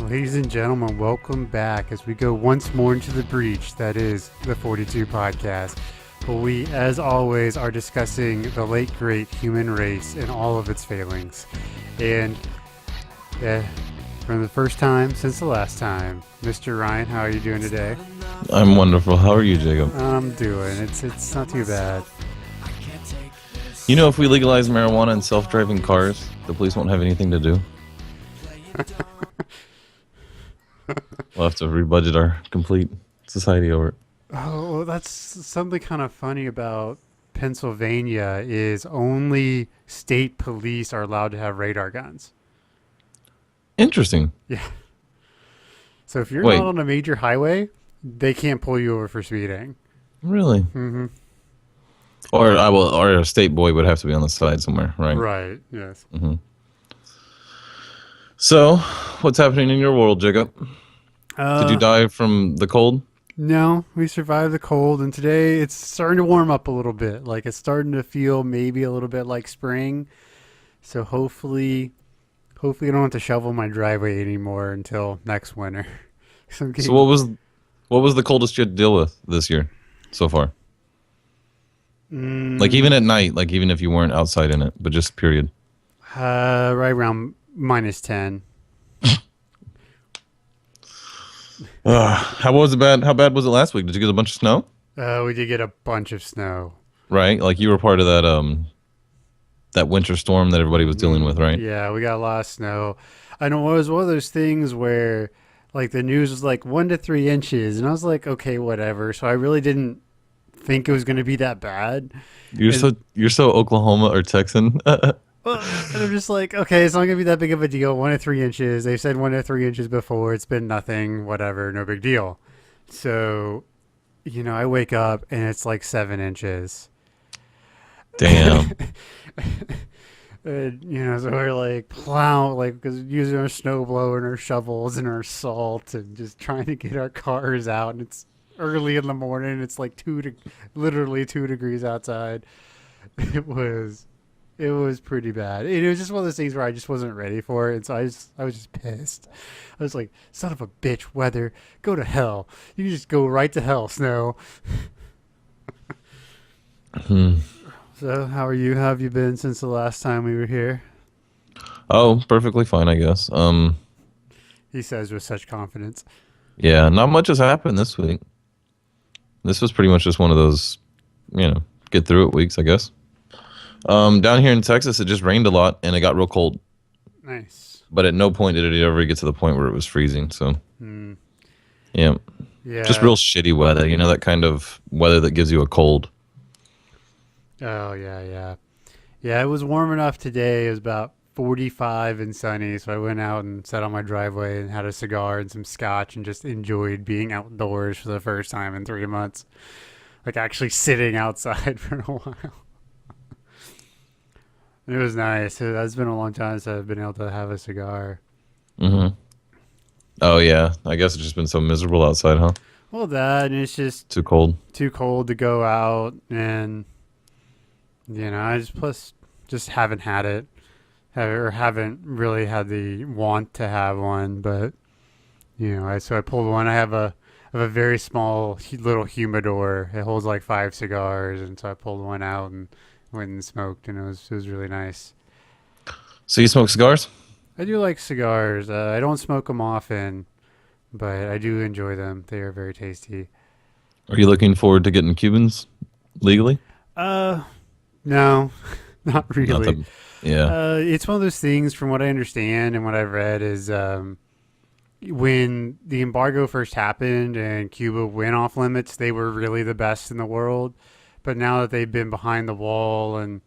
Ladies and gentlemen, welcome back as we go once more into the breach that is the 42 podcast. But we, as always, are discussing the late great human race and all of its failings. And from the first time since the last time, Mr. Ryan, how are you doing today? I'm wonderful. How are you, Jacob? I'm doing. It's not too bad. You know, if we legalize marijuana and self-driving cars, the police won't have anything to do. We'll have to rebudget our complete society over it. Oh, well, that's something kind of funny about Pennsylvania is only state police are allowed to have radar guns. Interesting. Yeah. So if you're Wait. not on a major highway, they can't pull you over for speeding. Really? Mm-hmm. Or a state boy would have to be on the side somewhere, right? Right. Yes. Mm-hmm. So, what's happening in your world, Jacob? Did you die from the cold? No, we survived the cold, and today it's starting to warm up a little bit. Like it's starting to feel maybe a little bit like spring. So hopefully I don't have to shovel my driveway anymore until next winter. So what was the coldest you had to deal with this year so far? Like even at night, like even if you weren't outside in it, but just period. Right around -10. How bad was it last week? Did you get a bunch of snow? We did get a bunch of snow. Right? Like you were part of that winter storm that everybody was dealing with, right? Yeah, we got a lot of snow. I know it was one of those things where like the news was like 1 to 3 inches, and I was like, okay, whatever. So I really didn't think it was going to be that bad. You're so Oklahoma or Texan. Well, and I'm just like, okay, it's not gonna be that big of a deal. 1 to 3 inches. They said 1 to 3 inches before. It's been nothing. Whatever. No big deal. So, I wake up and it's like 7 inches. Damn. And, so we're like plow, like because using our snow blower and our shovels and our salt and just trying to get our cars out. And it's early in the morning. It's like literally 2 degrees outside. It was pretty bad. It was just one of those things where I just wasn't ready for it. And so I was just pissed. I was like, son of a bitch, weather, go to hell. You can just go right to hell, snow. So how are you? How have you been since the last time we were here? Oh, perfectly fine, I guess. He says with such confidence. Yeah, not much has happened this week. This was pretty much just one of those, get through it weeks, I guess. Down here in Texas, it just rained a lot and it got real cold. Nice. But at no point did it ever get to the point where it was freezing. So, yeah, just real shitty weather. That kind of weather that gives you a cold. Oh yeah. It was warm enough today. It was about 45 and sunny, so I went out and sat on my driveway and had a cigar and some scotch and just enjoyed being outdoors for the first time in 3 months. Like actually sitting outside for a while. It was nice. It's been a long time since I've been able to have a cigar. Mm-hmm. Oh, yeah. I guess it's just been so miserable outside, huh? Well, and it's just too cold to go out. And, I just haven't had it. Haven't really had the want to have one. But, so I pulled one. I have a very small little humidor. It holds like 5 cigars. And so I pulled one out and went and smoked, and it was really nice. So you smoke cigars? I do like cigars. I don't smoke them often, but I do enjoy them. They are very tasty. Are you looking forward to getting Cubans legally? No, not really. It's one of those things, from what I understand and what I've read, is when the embargo first happened and Cuba went off limits, they were really the best in the world. But now that they've been behind the wall and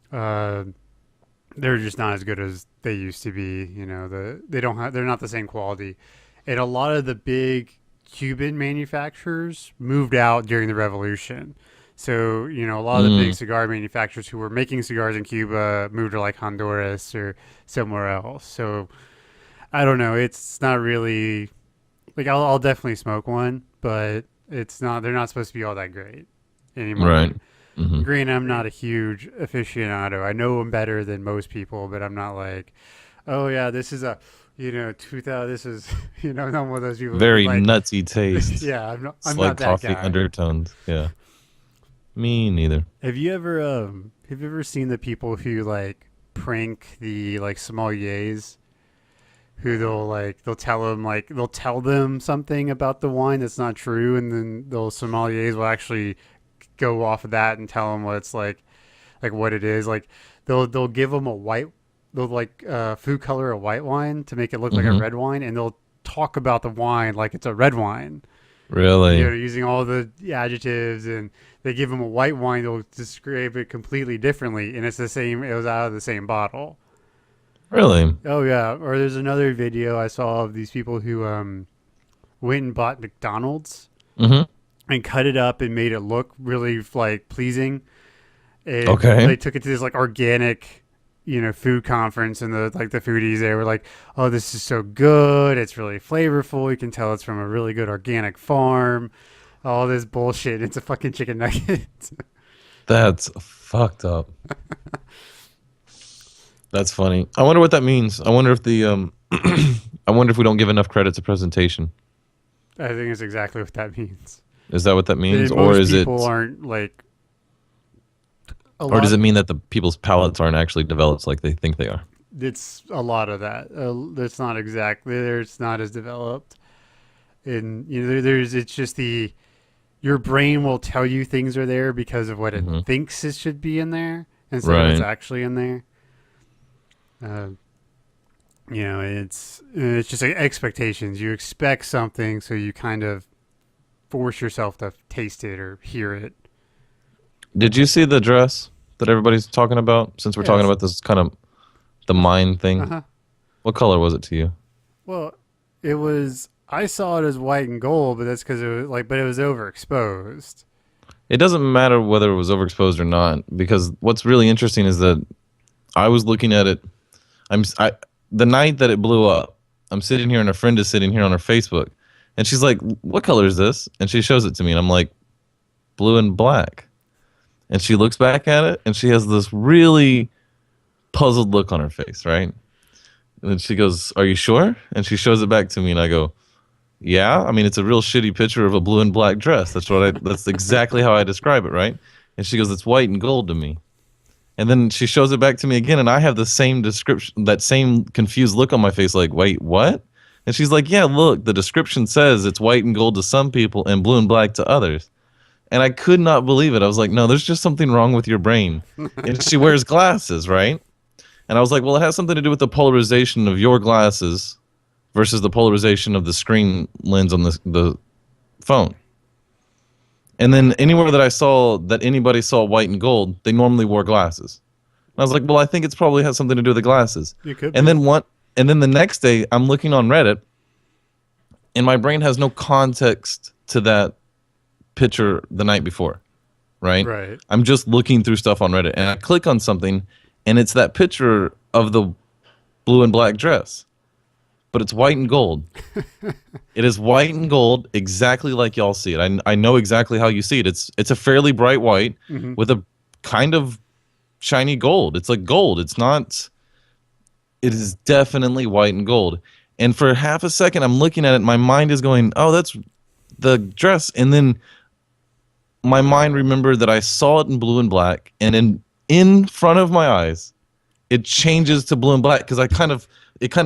they're just not as good as they used to be, they're not the same quality. And a lot of the big Cuban manufacturers moved out during the revolution. So, a lot of the big cigar manufacturers who were making cigars in Cuba moved to like Honduras or somewhere else. So I don't know. It's not really like I'll definitely smoke one, but they're not supposed to be all that great anymore. Right. Mm-hmm. Granted, I'm not a huge aficionado. I know them better than most people, but I'm not like, oh yeah, this is a You know, 2000. This is not one of those people who Very like. nutsy taste. Yeah, I'm not. I'm Slight not that toffee guy. undertones. Yeah. Me neither. Have you ever seen the people who like prank the like sommeliers who they'll tell them something about the wine that's not true, and then those sommeliers will actually go off of that and tell them what it's like what it is. Like they'll give them a white, they'll like food color a white wine to make it look like a Hmm. red wine, and they'll talk about the wine like it's a red wine. Really? Using all the adjectives, and they give them a white wine, they'll describe it completely differently, and it's the same. It was out of the same bottle. Really? Oh yeah. Or there's another video I saw of these people who went and bought McDonald's Hmm. and cut it up and made it look really like pleasing. And Okay. they took it to this like organic, food conference, and the foodies, they were like, "Oh, this is so good. It's really flavorful. You can tell it's from a really good organic farm." All this bullshit. It's a fucking chicken nugget. That's fucked up. That's funny. I wonder what that means. I wonder if the I wonder if we don't give enough credit to presentation. I think it's exactly what that means. Is that what that means, or Most is it, people aren't like a or does lot. it mean that the people's palates aren't actually developed like they think they are? It's a lot of that. It's not exactly there. It's not as developed, and there's it's just the your brain will tell you things are there because of what it Hmm. thinks it should be in there instead of what's Right. actually in there. Uh, it's just like expectations. You expect something, so you kind of force yourself to taste it or hear it. Did you see the dress that everybody's talking about? Since we're talking Yes. about this kind of the mind Uh thing, huh. what color was it to you? Well, it was. I saw it as white and gold, but that's because it was like, but it was overexposed. It doesn't matter whether it was overexposed or not, because what's really interesting is that I was looking at it. The night that it blew up, I'm sitting here and a friend is sitting here on her Facebook, and she's like, "What color is this?" And she shows it to me, and I'm like, "Blue and black." And she looks back at it, and she has this really puzzled look on her face, right? And then she goes, "Are you sure?" And she shows it back to me, and I go, "Yeah. I mean, it's a real shitty picture of a blue and black dress. That's exactly how I describe it, right?" And she goes, "It's white and gold to me." And then she shows it back to me again, and I have the same description, that same confused look on my face, like, "Wait, what?" And she's like, "Yeah, look, the description says it's white and gold to some people and blue and black to others." And I could not believe it. I was like, "No, there's just something wrong with your brain." And she wears glasses, right? And I was like, "Well, it has something to do with the polarization of your glasses versus the polarization of the screen lens on the phone." And then anywhere that I saw that anybody saw white and gold, they normally wore glasses. And I was like, "Well, I think it's probably has something to do with the glasses." It could And be. then the next day I'm looking on Reddit, and my brain has no context to that picture the night before, right? Right. I'm just looking through stuff on Reddit, and I click on something, and it's that picture of the blue and black dress, but it's white and gold. It is white and gold, exactly like y'all see it. I know exactly how you see it. It's a fairly bright white Hmm. with a kind of shiny gold. It's like gold. It's not. It is definitely white and gold. And for half a second, I'm looking at it. My mind is going, "Oh, that's the dress," and then my mind remembered that I saw it in blue and black, and in front of my eyes, it changes to blue and black because it kind of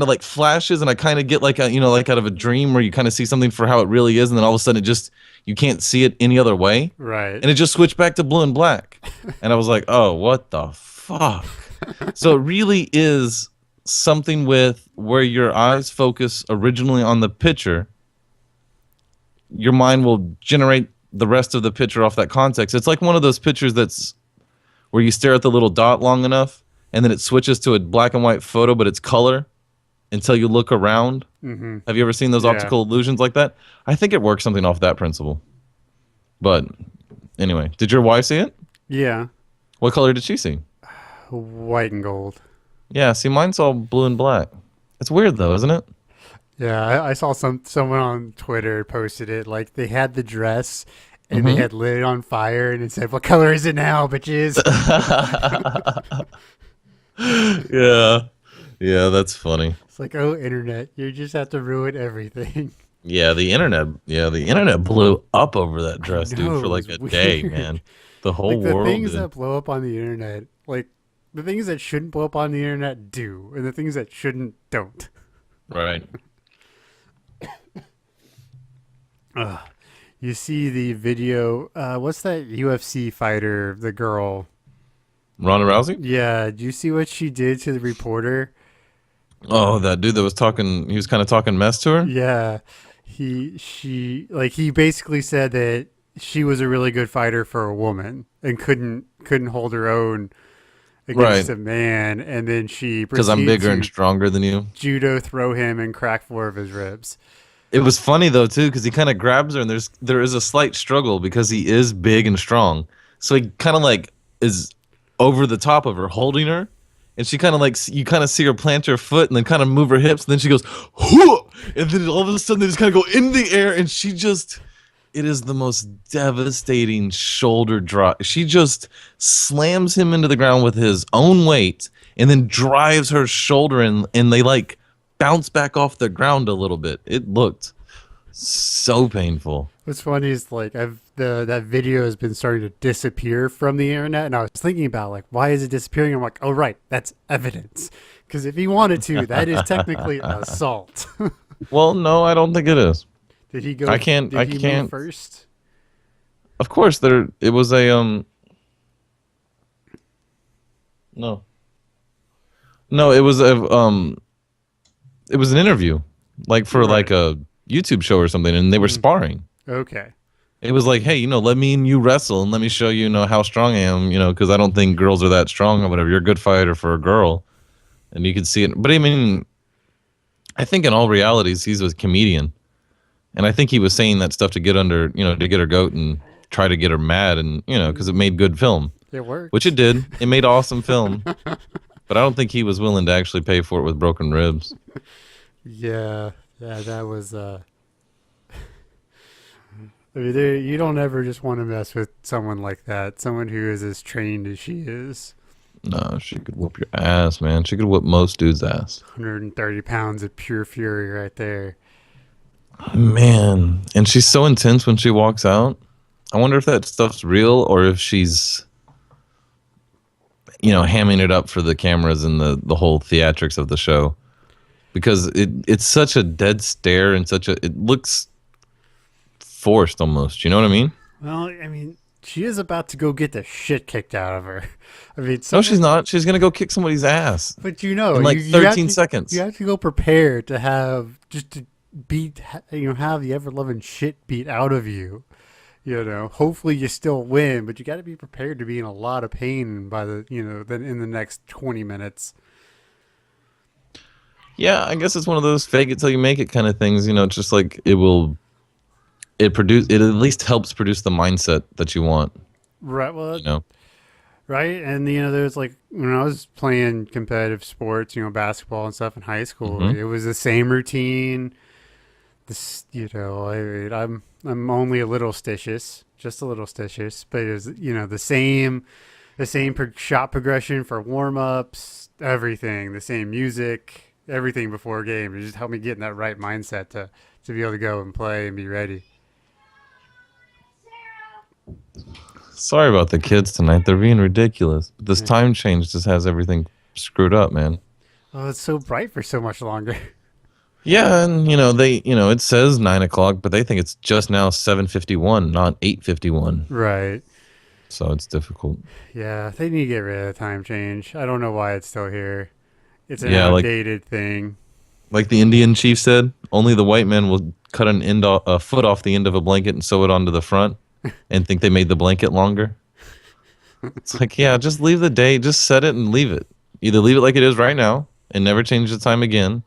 like flashes, and I kind of get like like out of a dream where you kind of see something for how it really is, and then all of a sudden it just you can't see it any other way, Right. and it just switched back to blue and black, and I was like, "Oh, what the fuck?" So it really is something with where your eyes focus originally on the picture, your mind will generate the rest of the picture off that context. It's like one of those pictures that's where you stare at the little dot long enough and then it switches to a black and white photo, but it's color until you look around. Hmm. Have you ever seen those Yeah. optical illusions like that? I think it works something off that principle. But anyway, did your wife see it? Yeah. What color did she see? White and gold. Yeah, see, mine's all blue and black. It's weird though, isn't it? Yeah, I saw someone on Twitter posted it. Like they had the dress and they Mhm. had lit it on fire, and it said, "What color is it now, bitches?" Yeah. Yeah, that's funny. It's like, oh, internet, you just have to ruin everything. Yeah, the internet blew up over that I dress, dude, know, for it like was a day, weird. man. The whole Like the world things did. that blow up on the internet, like the things that shouldn't blow up on the internet do, and the things that shouldn't don't. Right. Ugh. You see the video. What's that UFC fighter? The girl. Ronda Rousey? Yeah. Do you see what she did to the reporter? Oh, that dude that was talking, he was kind of talking mess to her? Yeah. He basically said that she was a really good fighter for a woman and couldn't hold her own against Right. a man, and then she Because I'm proceeded bigger and to stronger than you. judo throw him and crack 4 of his ribs. It was funny though too, because he kind of grabs her, and there is a slight struggle because he is big and strong. So he kind of like is over the top of her, holding her, and she kind of like you kind of see her plant her foot and then kind of move her hips, and then she goes, "Hoo!" And then all of a sudden they just kind of go in the air, and she just it is the most devastating shoulder drop. She just slams him into the ground with his own weight, and then drives her shoulder in, and they like bounce back off the ground a little bit. It looked so painful. What's funny is like that video has been starting to disappear from the internet, and I was thinking about like why is it disappearing? I'm like, oh right, that's evidence. Because if he wanted to, that is technically assault. Well, no, I don't think it is. Did he go? I can't. Did I he move can't. first? Of course, there. It was a No, no. It was a It was an interview, like for Right. like a YouTube show or something, and they were Mm, sparring. okay. It was like, hey, let me and you wrestle, and let me show you, how strong I am, because I don't think girls are that strong or whatever. You're a good fighter for a girl, and you could see it. But I mean, I think in all realities, he's a comedian, and I think he was saying that stuff to get under, to get her goat and try to get her mad, and because it made good film, It which it worked. did. It made awesome film, but I don't think he was willing to actually pay for it with broken ribs. Yeah. Yeah. That was. I mean, you don't ever just want to mess with someone like that. Someone who is as trained as she is. No, she could whoop your ass, man. She could whoop most dudes' ass. 130 pounds of pure fury right there. Man, and she's so intense when she walks out. I wonder if that stuff's real or if she's, hamming it up for the cameras and the whole theatrics of the show. Because it's such a dead stare and it looks forced almost. You know what I mean? Well, I mean, she is about to go get the shit kicked out of her. I mean, No, she's someone, not. She's gonna go kick somebody's ass but in like you have 13 to you seconds. have to go prepared to have just to have the ever loving shit beat out of you. Hopefully you still win, but you got to be prepared to be in a lot of pain by then in the next 20 minutes. Yeah, I guess it's one of those fake it till you make it kind of things. It's just like it at least helps produce the mindset that you want. Right. Well, You know. right. And there's like when I was playing competitive sports, basketball and stuff in high school, Hmm. it was the same routine. This, I'm only a little stitious, just a little stitious, but it was, the same shot progression for warm ups, everything, the same music, everything before a game. It just helped me get in that right mindset to be able to go and play and be ready. Sorry about the kids tonight. They're being ridiculous. This Yeah. time change just has everything screwed up, man. Oh, it's so bright for so much longer. Yeah, and it says 9 o'clock, but they think it's just now 7:51, not 8:51. Right. So it's difficult. Yeah, they need to get rid of the time change. I don't know why it's still here. It's an Yeah, outdated thing. like the Indian chief said, only the white man will cut a foot off the end of a blanket and sew it onto the front, and think they made the blanket longer. It's like, yeah, just leave the day, just set it and leave it. Either leave it like it is right now and never change the time again,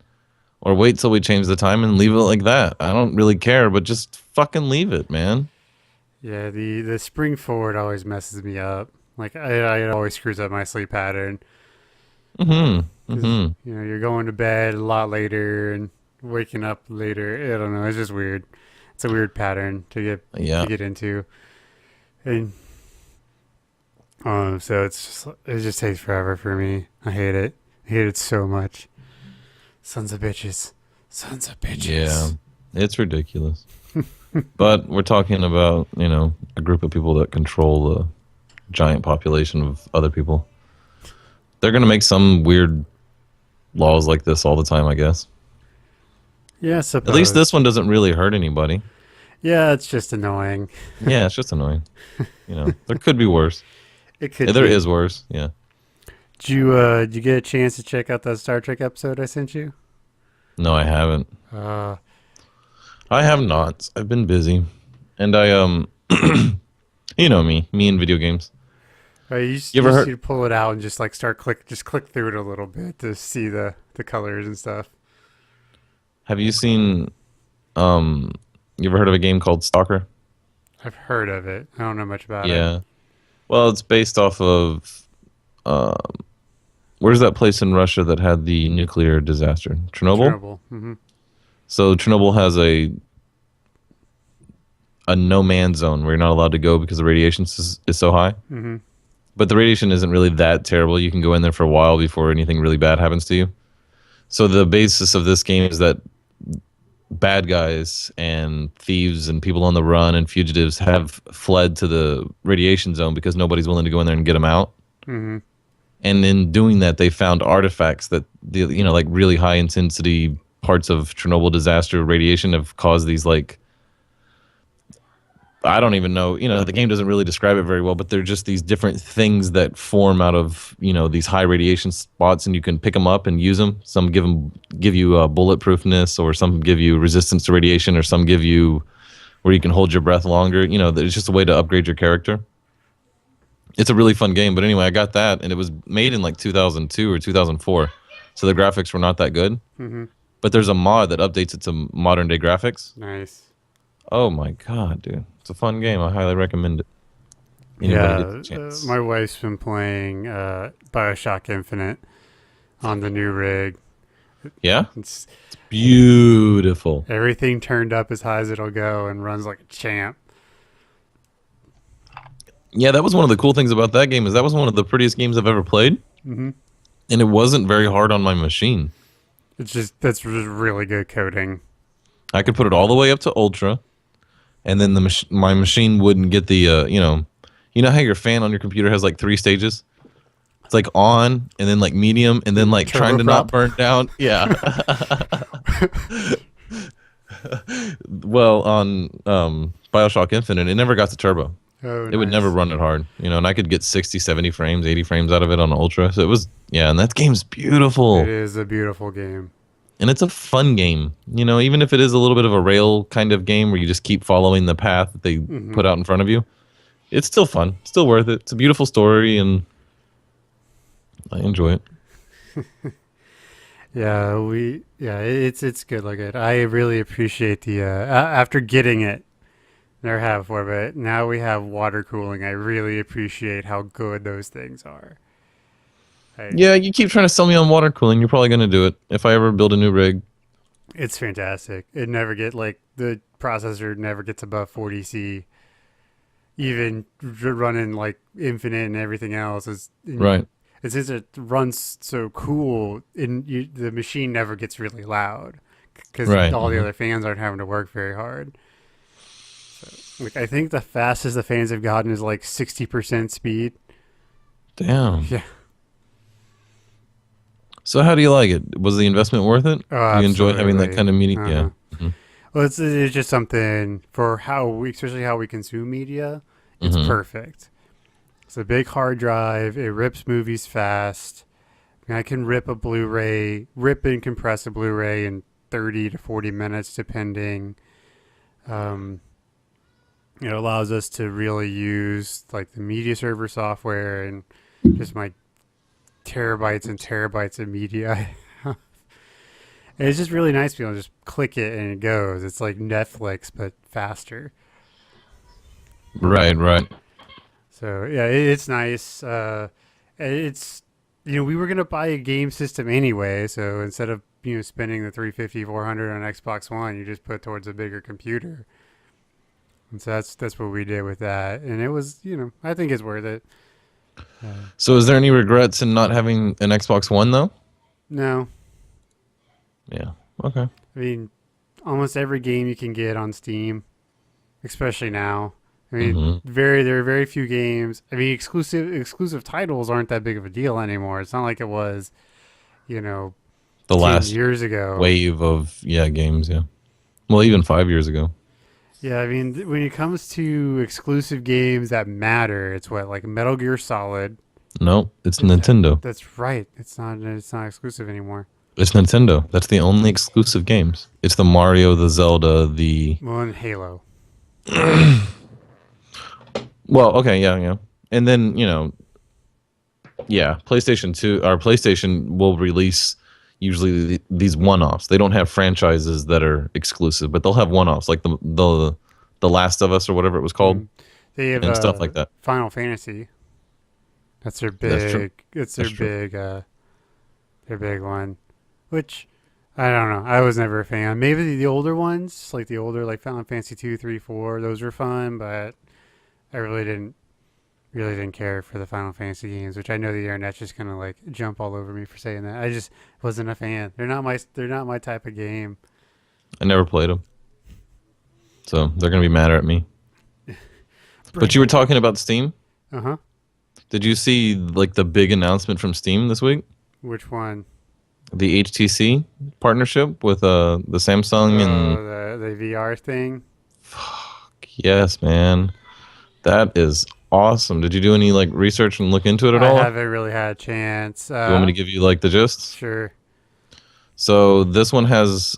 or wait till we change the time and leave it like that. I don't really care, but just fucking leave it, man. Yeah, the spring forward always messes me up. Like it always screws up my sleep pattern Mm-hmm. because Mm-hmm. you're going to bed a lot later and waking up later. I don't know. It's just weird. It's a weird pattern to get Yeah. into, and so it just takes forever for me. I hate it. I hate it so much. Sons of bitches. Sons of Yeah, bitches. it's ridiculous. But we're talking about, a group of people that control the giant population of other people. They're going to make some weird laws like this all the time, I guess. Yeah, I At least suppose. this one doesn't really hurt anybody. Yeah, it's just annoying. Yeah, it's just annoying. There could be worse. It could There be. is worse. Yeah. Did you get a chance to check out that Star Trek episode I sent you? No, I haven't. Uh, I have not. I've been busy. And I you know me and video games. You you ever just heard need to pull it out and just like just click through it a little bit to see the colors and stuff. Have you seen um you ever heard of a game called Stalker? I've heard of it. I don't know much about it. Yeah. Well, it's based off of um where's that place in Russia that had the nuclear disaster? Chernobyl? Chernobyl. Hmm. So Chernobyl has a no man zone where you're not allowed to go because the radiation is so high. Hmm. But the radiation isn't really that terrible. You can go in there for a while before anything really bad happens to you. So the basis of this game is that bad guys and thieves and people on the run and fugitives have fled to the radiation zone because nobody's willing to go in there and get them out. Hmm. And in doing that, they found artifacts that like really high intensity parts of Chernobyl disaster radiation have caused these like I don't even know, the game doesn't really describe it very well, but they're just these different things that form out of, these high radiation spots, and you can pick them up and use them. Some give you bulletproofness, or some give you resistance to radiation, or some give you where you can hold your breath longer. It's just a way to upgrade your character. It's a really fun game, but anyway, I got that, and it was made in like 2002 or 2004, so the graphics were not that good. Hmm. But there's a mod that updates it to modern day graphics. Nice. Oh my god, dude. It's a fun game. I highly recommend it. Anybody gets a Yeah, chance. my wife's been playing Bioshock Infinite on the new rig. Yeah? It's Beautiful. everything turned up as high as it'll go and runs like a champ. Yeah, that was one of the cool things about that game is that was one of the prettiest games I've ever played, Hmm. and it wasn't very hard on my machine. That's just really good coding. I could put it all the way up to ultra, and then my machine wouldn't get the how your fan on your computer has like 3 stages. It's like on, and then like medium, and then like trying to not Turboprop. burn down. Yeah. Well, on Bioshock Infinite, it never got to turbo. Oh, It would never nice. run it hard, and I could get 60, 70 frames, 80 frames out of it on ultra. So it was, yeah, and that game's It beautiful. is a beautiful game. And it's a fun game, even if it is a little bit of a rail kind of game where you just keep following the path that they Hmm. put out in front of you. It's still fun, still worth it. It's a beautiful story, and I enjoy it. It's good. Like it. I really appreciate the after getting it. Never have before, but now we have water cooling. I really appreciate how good those things are. I, Yeah, you keep trying to sell me on water cooling. You're probably going to do it if I ever build a new rig. it's fantastic. It never get like the processor never gets above 40C. Even running like infinite and everything else is Right, and since it runs so cool, the machine never gets really loud because right. all the other fans aren't having to work very hard. Like I think the fastest the fans have gotten is like 60% speed. Damn. Yeah. So how do you like it? Was the investment worth it? Oh, Do you enjoy having that absolutely. kind of meeting? Uh-huh. Yeah. Mhm. Well, it's just something for especially how we consume media. It's Mhm. perfect. It's a big hard drive. It rips movies fast. I can rip and compress a Blu-ray in 30 to 40 minutes, depending. Um, it allows us to really use like the media server software and just my terabytes and terabytes of media. And it's just really nice to be able to just click it and it goes. It's like Netflix but faster. Right, right. So yeah, it's nice. It's we were gonna buy a game system anyway, so instead of spending the 350, 400 on Xbox One, you just put towards a bigger computer. And so that's what we did with that, and it was I think it's worth it. Uh, So is there any regrets in not having an Xbox One though? no, Yeah. Okay. I mean, almost every game you can get on Steam, especially now. I mean, Hmm. there are very few games. I mean, exclusive titles aren't that big of a deal anymore. It's not like it was, you know, The 10 last years ago. wave of games. Yeah. Well, even 5 years ago. Yeah, I mean, when it comes to exclusive games that matter, it's what like Metal Gear Solid. No, it's Is that Nintendo. that's right. It's not exclusive anymore. It's Nintendo. That's the only exclusive games. It's the Mario, the Zelda, the Well, and Halo. well, okay, yeah, yeah. And then, PlayStation 2 or PlayStation will release usually these one-offs. They don't have franchises that are exclusive, but they'll have one-offs like the Last of Us or whatever it was called Mm. They have and stuff like that. Final Fantasy. That's their That's true. big. It's That's true. their big one. Which I don't know. I was never a fan. Maybe the older ones, like the older like Final Fantasy 2, 3, 4, those were fun, but I really didn't care for the Final Fantasy games, which I know the internet's just gonna like jump all over me for saying that. I just wasn't a fan. They're not my type of game. I never played them. So, they're going to be mad at me. But Bring you were it. talking about Steam? Uh-huh. Did you see like the big announcement from Steam this week? Which one? The HTC partnership with the Samsung and Oh, the VR thing. yes, man. That is awesome. Did you do any like research and look into it at I all? haven't really had a chance. You want me to give you like the gist? Sure. So this one has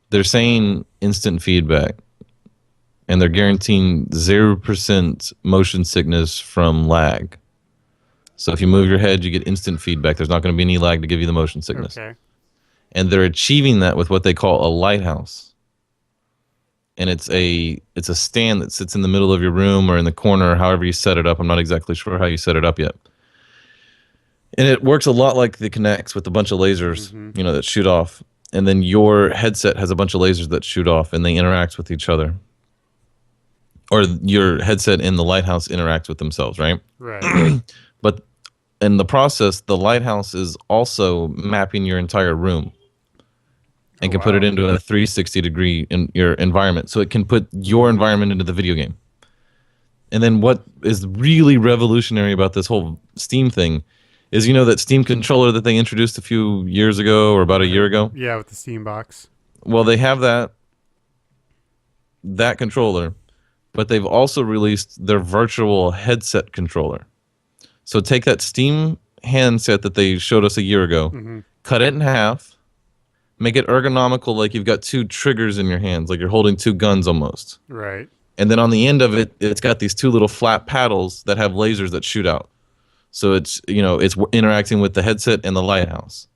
they're saying instant feedback and they're guaranteeing 0% motion sickness from lag. So if you move your head, you get instant feedback. There's not going to be any lag to give you the motion sickness. Okay. And they're achieving that with what they call a lighthouse. And it's a stand that sits in the middle of your room or in the corner, or however you set it up. I'm not exactly sure how you set it up yet. And it works a lot like the Kinects with a bunch of lasers, Mm-hmm. that shoot off. And then your headset has a bunch of lasers that shoot off, and they interact with each other. Or your headset and the lighthouse interact with themselves, right? Right. But in the process, the lighthouse is also mapping your entire room and Oh, can put it wow. into a 360 degree in your environment. So it can put your environment into the video game. And then what is really revolutionary about this whole Steam thing is that Steam controller that they introduced a few years ago or about a year ago? Yeah, with the Steam box. Well, they have that controller, but they've also released their virtual headset controller. So take that Steam handset that they showed us a year ago, Mm-hmm. cut it in half, make it ergonomical like you've got two triggers in your hands, like you're holding two guns almost. Right. And then on the end of it, it's got these two little flat paddles that have lasers that shoot out. So it's interacting with the headset and the lighthouse.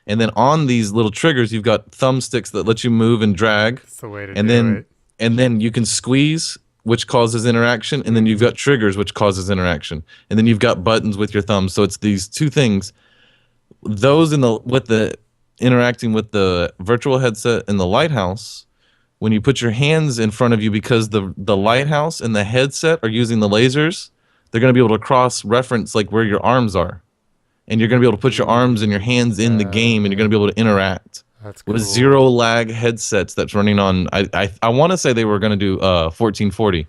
And then on these little triggers, you've got thumbsticks that let you move and drag. That's the way to And do then it. and then you can squeeze, which causes interaction, and then you've got triggers, which causes interaction, and then you've got buttons with your thumbs. So it's these two things. Those with the interacting with the virtual headset and the lighthouse. When you put your hands in front of you, because the lighthouse and the headset are using the lasers, they're going to be able to cross reference like where your arms are, and you're going to be able to put your arms and your hands in the game, and you're going to be able to interact. That's cool. With zero lag headsets that's running on I want to say they were going to do 1440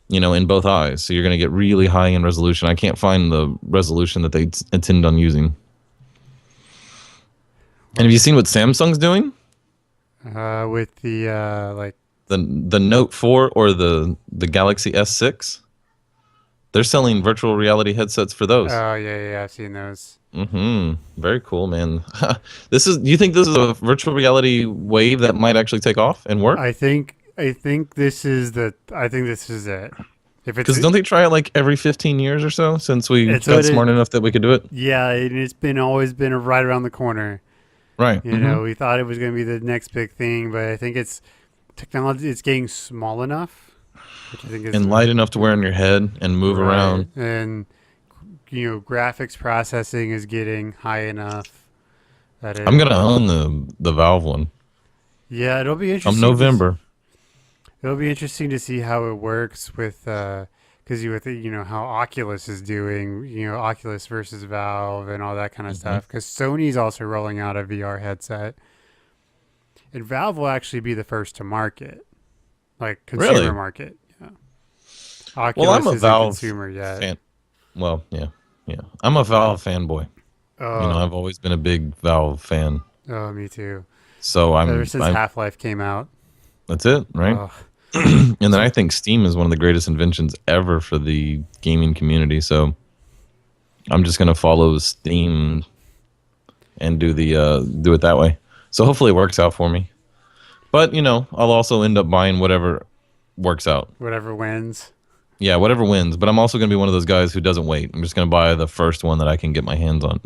in both eyes, so you're going to get really high end resolution. I can't find the resolution that they intend on using. And have you seen what Samsung's doing? With the like. The Note 4 or the Galaxy S6? They're selling virtual reality headsets for those. Oh yeah, I've seen those. Very cool, man. Do you think this is a virtual reality wave that might actually take off and work? I think this is it. If it's Because don't they try it like every 15 years or so since we It's got what it- smart enough that we could do it? yeah, and it's always been right around the corner. Right. You know, we thought it was going to be the next big thing, but I think it's technology. It's getting small enough, which I think is And light enough to wear on your head and move right. around. And graphics processing is getting high enough that I'm going to own the Valve one. Yeah, it'll be interesting. November. It'll be interesting to see how it works with because you would think, how Oculus is doing, Oculus versus Valve and all that kind of Hmm. stuff. Because Sony's also rolling out a VR headset, and Valve will actually be the first to market, like consumer Really? market. Yeah. Well, I'm Oculus a isn't Valve consumer yet. fan. Well, yeah, yeah. I'm a Valve fanboy. Oh, I've always been a big Valve fan. oh, me too. So Ever I'm since I'm Half Life came out. that's it, right? Oh, And then it's I think Steam is one of the greatest inventions ever for the gaming community. So I'm just gonna follow Steam and do it that way. So hopefully it works out for me. But I'll also end up buying whatever works out. whatever wins. Yeah, whatever wins. But I'm also gonna be one of those guys who doesn't wait. I'm just gonna buy the first one that I can get my hands on.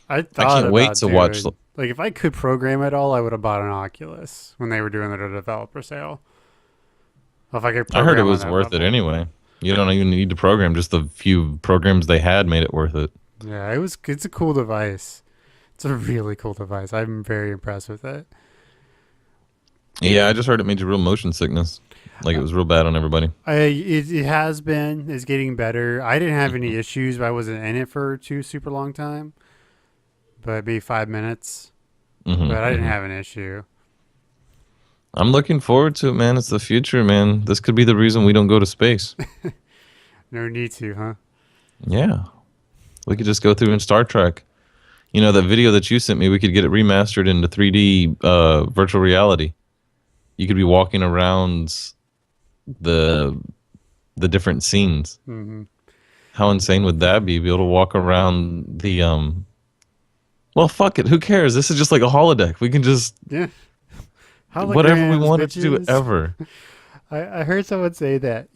I I thought can't wait about to watch. doing like if I could program it all, I would have bought an Oculus when they were doing their developer sale. If I could I heard it program on was that worth it level. anyway. You don't even need to program; just the few programs they had made it worth it. Yeah, it was. It's a cool device. It's a really cool device. I'm very impressed with it. Yeah, I just heard it made you real motion sickness. Like it was real bad on everybody. It has been. It's getting better. I didn't have Hmm. any issues. But I wasn't in it for too super long time, but maybe 5 minutes. Hmm. But I didn't Hmm. have an issue. I'm looking forward to it, man. It's the future, man. This could be the reason we don't go to space. No need to, huh? Yeah, we could just go through in Star Trek. The video that you sent me, we could get it remastered into 3D virtual reality. You could be walking around the the different scenes. Hmm. How insane would that be? Be able to walk around the Well, fuck it. Who cares? This is just like a holodeck. We can just Yeah. whatever we Holograms, wanted to do bitches. ever. I heard someone say that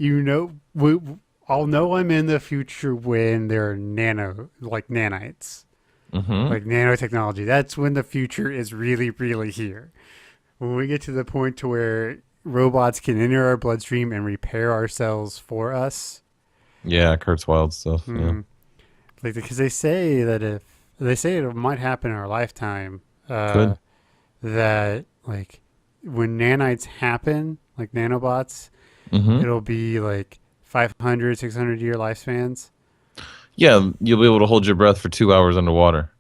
I'll know I'm in the future when there are nanites, Hmm. like nanotechnology. That's when the future is really, really here. When we get to the point to where robots can enter our bloodstream and repair our cells for us. Yeah, Kurt's Wild stuff. Yeah, Hmm. Like because they say that if they say it might happen in our lifetime, could. that like when nanites happen, like nanobots, Hmm. it'll be like 500, 600 year lifespans. Yeah, you'll be able to hold your breath for 2 hours underwater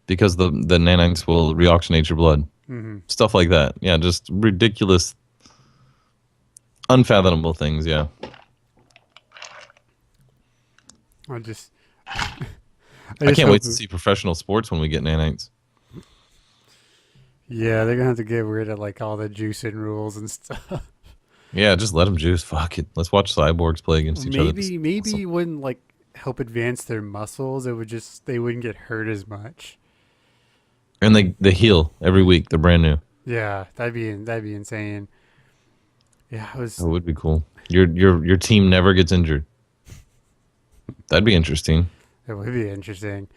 because the nanites will reoxygenate your blood. Hmm. Stuff like that. Yeah, just ridiculous, unfathomable things. Yeah. I just, I I just can't hope. wait to see professional sports when we get nanites. Yeah, they're gonna have to get rid of like all the juicing rules and stuff. Yeah, just let them juice. Fuck it. Let's watch cyborgs play against each other. This is Maybe awesome. it wouldn't like help advance their muscles. It would just they wouldn't get hurt as much. And they heal every week. They're brand new. Yeah, that'd be insane. Yeah, That would be cool. Your team never gets injured. That'd be interesting. it would be interesting.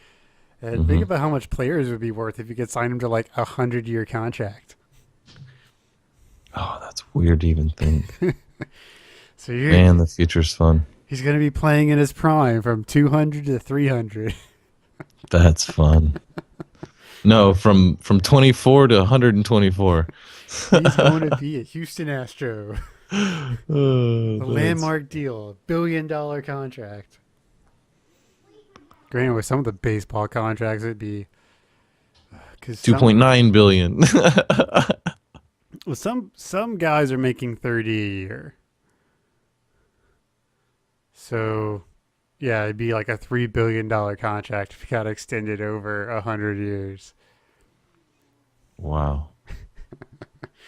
And think Hmm. about how much players would be worth if you could sign them to like 100 year contract. Oh, that's weird to even think. So you're Man, the future's fun. he's gonna be playing in his prime from 200 to 300. That's fun. No, from 24 to 124. He's going to be a Houston Astro. Oh, A that's landmark deal, $1 billion contract. Granted, with some of the baseball contracts, it'd be because 2.9 billion. some guys are making 30 a year. So yeah, it'd be like a $3 billion contract if you got extended over 100 years. Wow.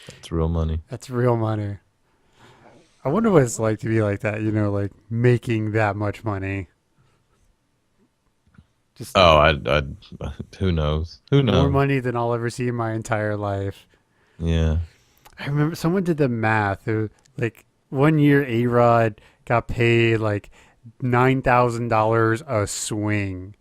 That's real money. That's real money. I wonder what it's like to be like that. Like making that much money. Just Oh, I who knows? Who more knows? money than I'll ever see in my entire life. Yeah. I remember someone did the math. Like 1 year, A Rod got paid like $9,000 a swing.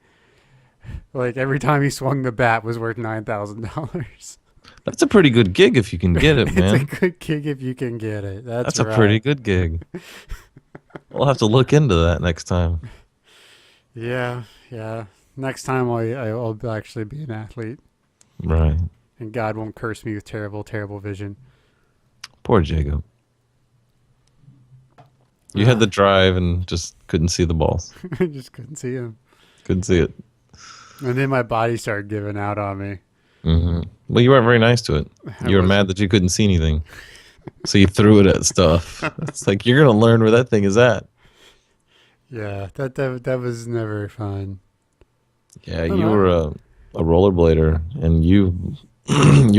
Like every time he swung the bat was worth $9,000. That's a pretty good gig if you can get it, It's a man. good kick if you can get it. That's That's a pretty right. good gig. We'll have to look into that next time. Yeah, yeah. Next time I'll actually be an athlete, Right. and God won't curse me with terrible, terrible vision. Poor Jacob. You had the drive and just couldn't see the balls. I just couldn't see him. Couldn't see it. And then my body started giving out on me. Well, you weren't very nice to it. I You were wasn't. mad that you couldn't see anything. So you threw it at stuff. It's like, you're going to learn where that thing is at. Yeah, that was never fun. Yeah, I don't you know. were a rollerblader, and you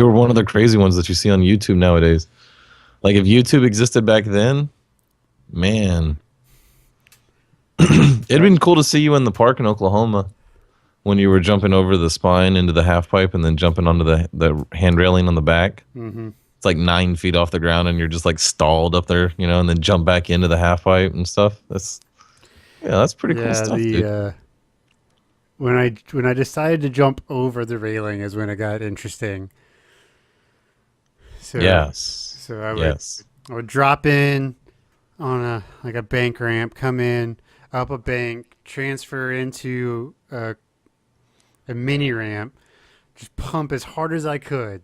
were one of the crazy ones that you see on YouTube nowadays. Like, if YouTube existed back then, man, it'd been cool to see you in the park in Oklahoma when you were jumping over the spine into the half pipe and then jumping onto the hand railing on the back. Mm-hmm. It's like 9 feet off the ground, and you're just like stalled up there, and then jump back into the half pipe and stuff. That's pretty cool Yeah, stuff, dude. when I decided to jump over the railing is when it got interesting. So Yes, so yes. I would drop in on a bank ramp, come in up a bank, transfer into a mini ramp, just pump as hard as I could,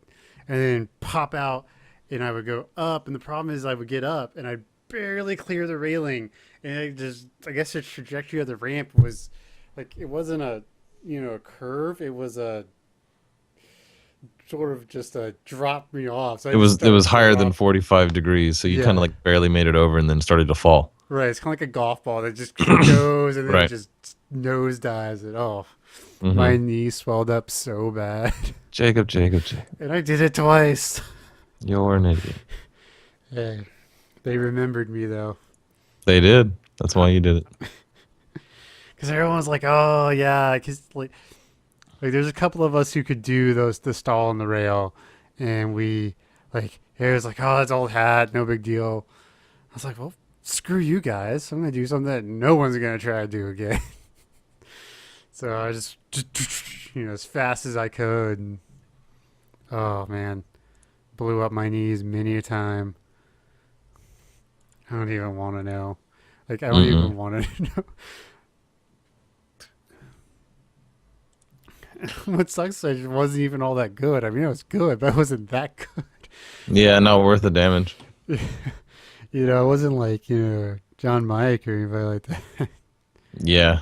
and then pop out, and I would go up. And the problem is, I would get up, and I'd barely clear the railing, and I guess the trajectory of the ramp was like it wasn't a curve, it was a sort of just a drop me off. So I just It was started higher than drop. 45 degrees, so you kind of Yeah, like barely made it over and then started to fall. right. It's kind of like a golf ball that just goes and then it Right. just nosedives it off. Hmm. My knee swelled up so bad, Jacob, and I did it twice. you're an idiot. Hey, they remembered me though, They did. That's why you did it. because everyone's like, "Oh yeah," because like there's a couple of us who could do the stall and the rail, and we it was like, "Oh, that's old hat, no big deal." I was like, "Well, screw you guys. I'm gonna do something that no one's gonna try to do again." So I just as fast as I could, and oh man, blew up my knees many a time. I don't even want to know. Like I don't Mm-mm. even want to know. What sucks is it wasn't even all that good. I mean, it was good, but it wasn't that good. Yeah, not worth the damage. It wasn't like John Mike or anybody like that. Yeah.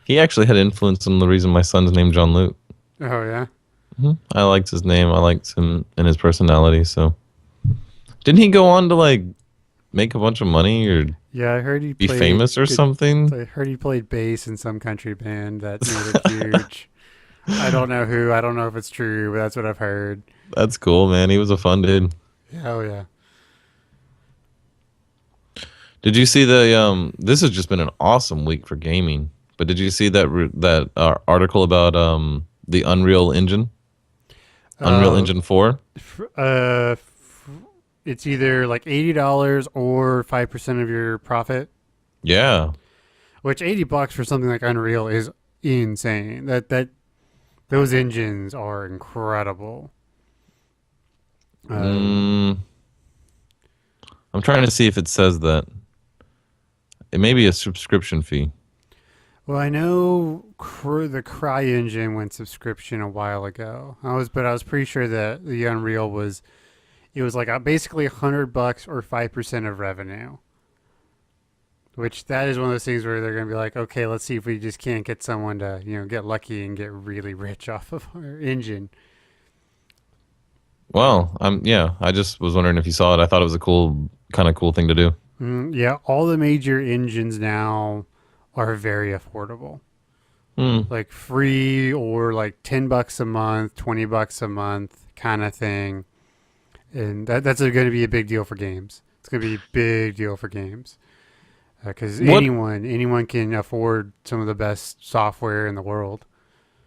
He actually had influence on the reason my son's named John Luke. Oh yeah, I liked his name. I liked him and his personality. So, didn't he go on to like make a bunch of money or yeah. I heard he be played. famous or something? I heard he played bass in some country band that made it huge. I don't know who. I don't know if it's true, but that's what I've heard. That's cool, man. He was a fun dude. Oh yeah. Did you see this has just been an awesome week for gaming. But did you see that article about the Unreal Uh, Engine 4? it's either like $80 or 5% of your profit, Yeah. which $80 for something like Unreal is insane. That those engines are incredible. Mm, I'm trying to see if it says that. It may be a subscription fee. Well, I know the Cry engine went subscription a while ago. But I was pretty sure that the Unreal was it was like basically $100 or 5% of revenue. Which that is one of those things where they're going to be like, okay, let's see if we just can't get someone to get lucky and get really rich off of our engine. Well, yeah, I just was wondering if you saw it. I thought it was a cool thing to do. Yeah, all the major engines now are very affordable, Hmm. like free or like $10 a month, $20 a month kind of thing, and that's going to be a big deal for games. It's going to be a big deal for games because What anyone can afford some of the best software in the world.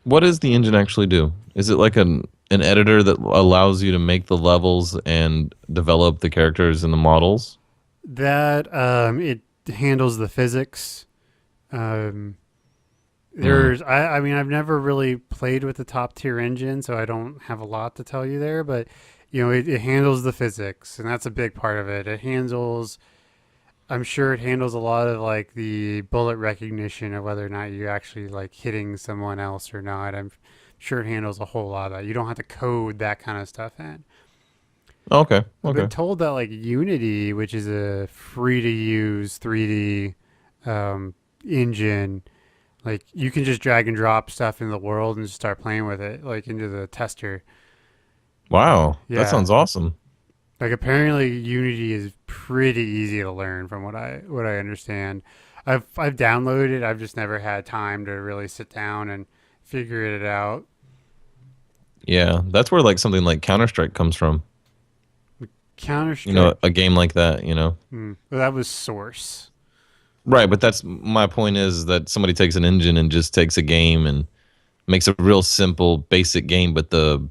what does the engine actually do? Is it like an editor that allows you to make the levels and develop the characters and the models? That it handles the physics. Um, Hmm. I mean, I've never really played with the top tier engine, so I don't have a lot to tell you there. But it handles the physics, and that's a big part of it. I'm sure it handles a lot of like the bullet recognition of whether or not you're actually like hitting someone else or not. I'm sure it handles a whole lot of that. You don't have to code that kind of stuff in. Okay. I've been Okay. told that like Unity, which is a free to use 3D engine, like you can just drag and drop stuff in the world and just start playing with it, like into the tester. Wow. That Yeah, sounds awesome. like apparently Unity is pretty easy to learn from what I understand. I've downloaded it. I've just never had time to really sit down and figure it out. Yeah, that's where like something like Counter-Strike comes from. Counter You know, Strike. a game like that, you know. Well, that was Source. Right, but that's my point is that somebody takes an engine and just takes a game and makes a real simple basic game, but the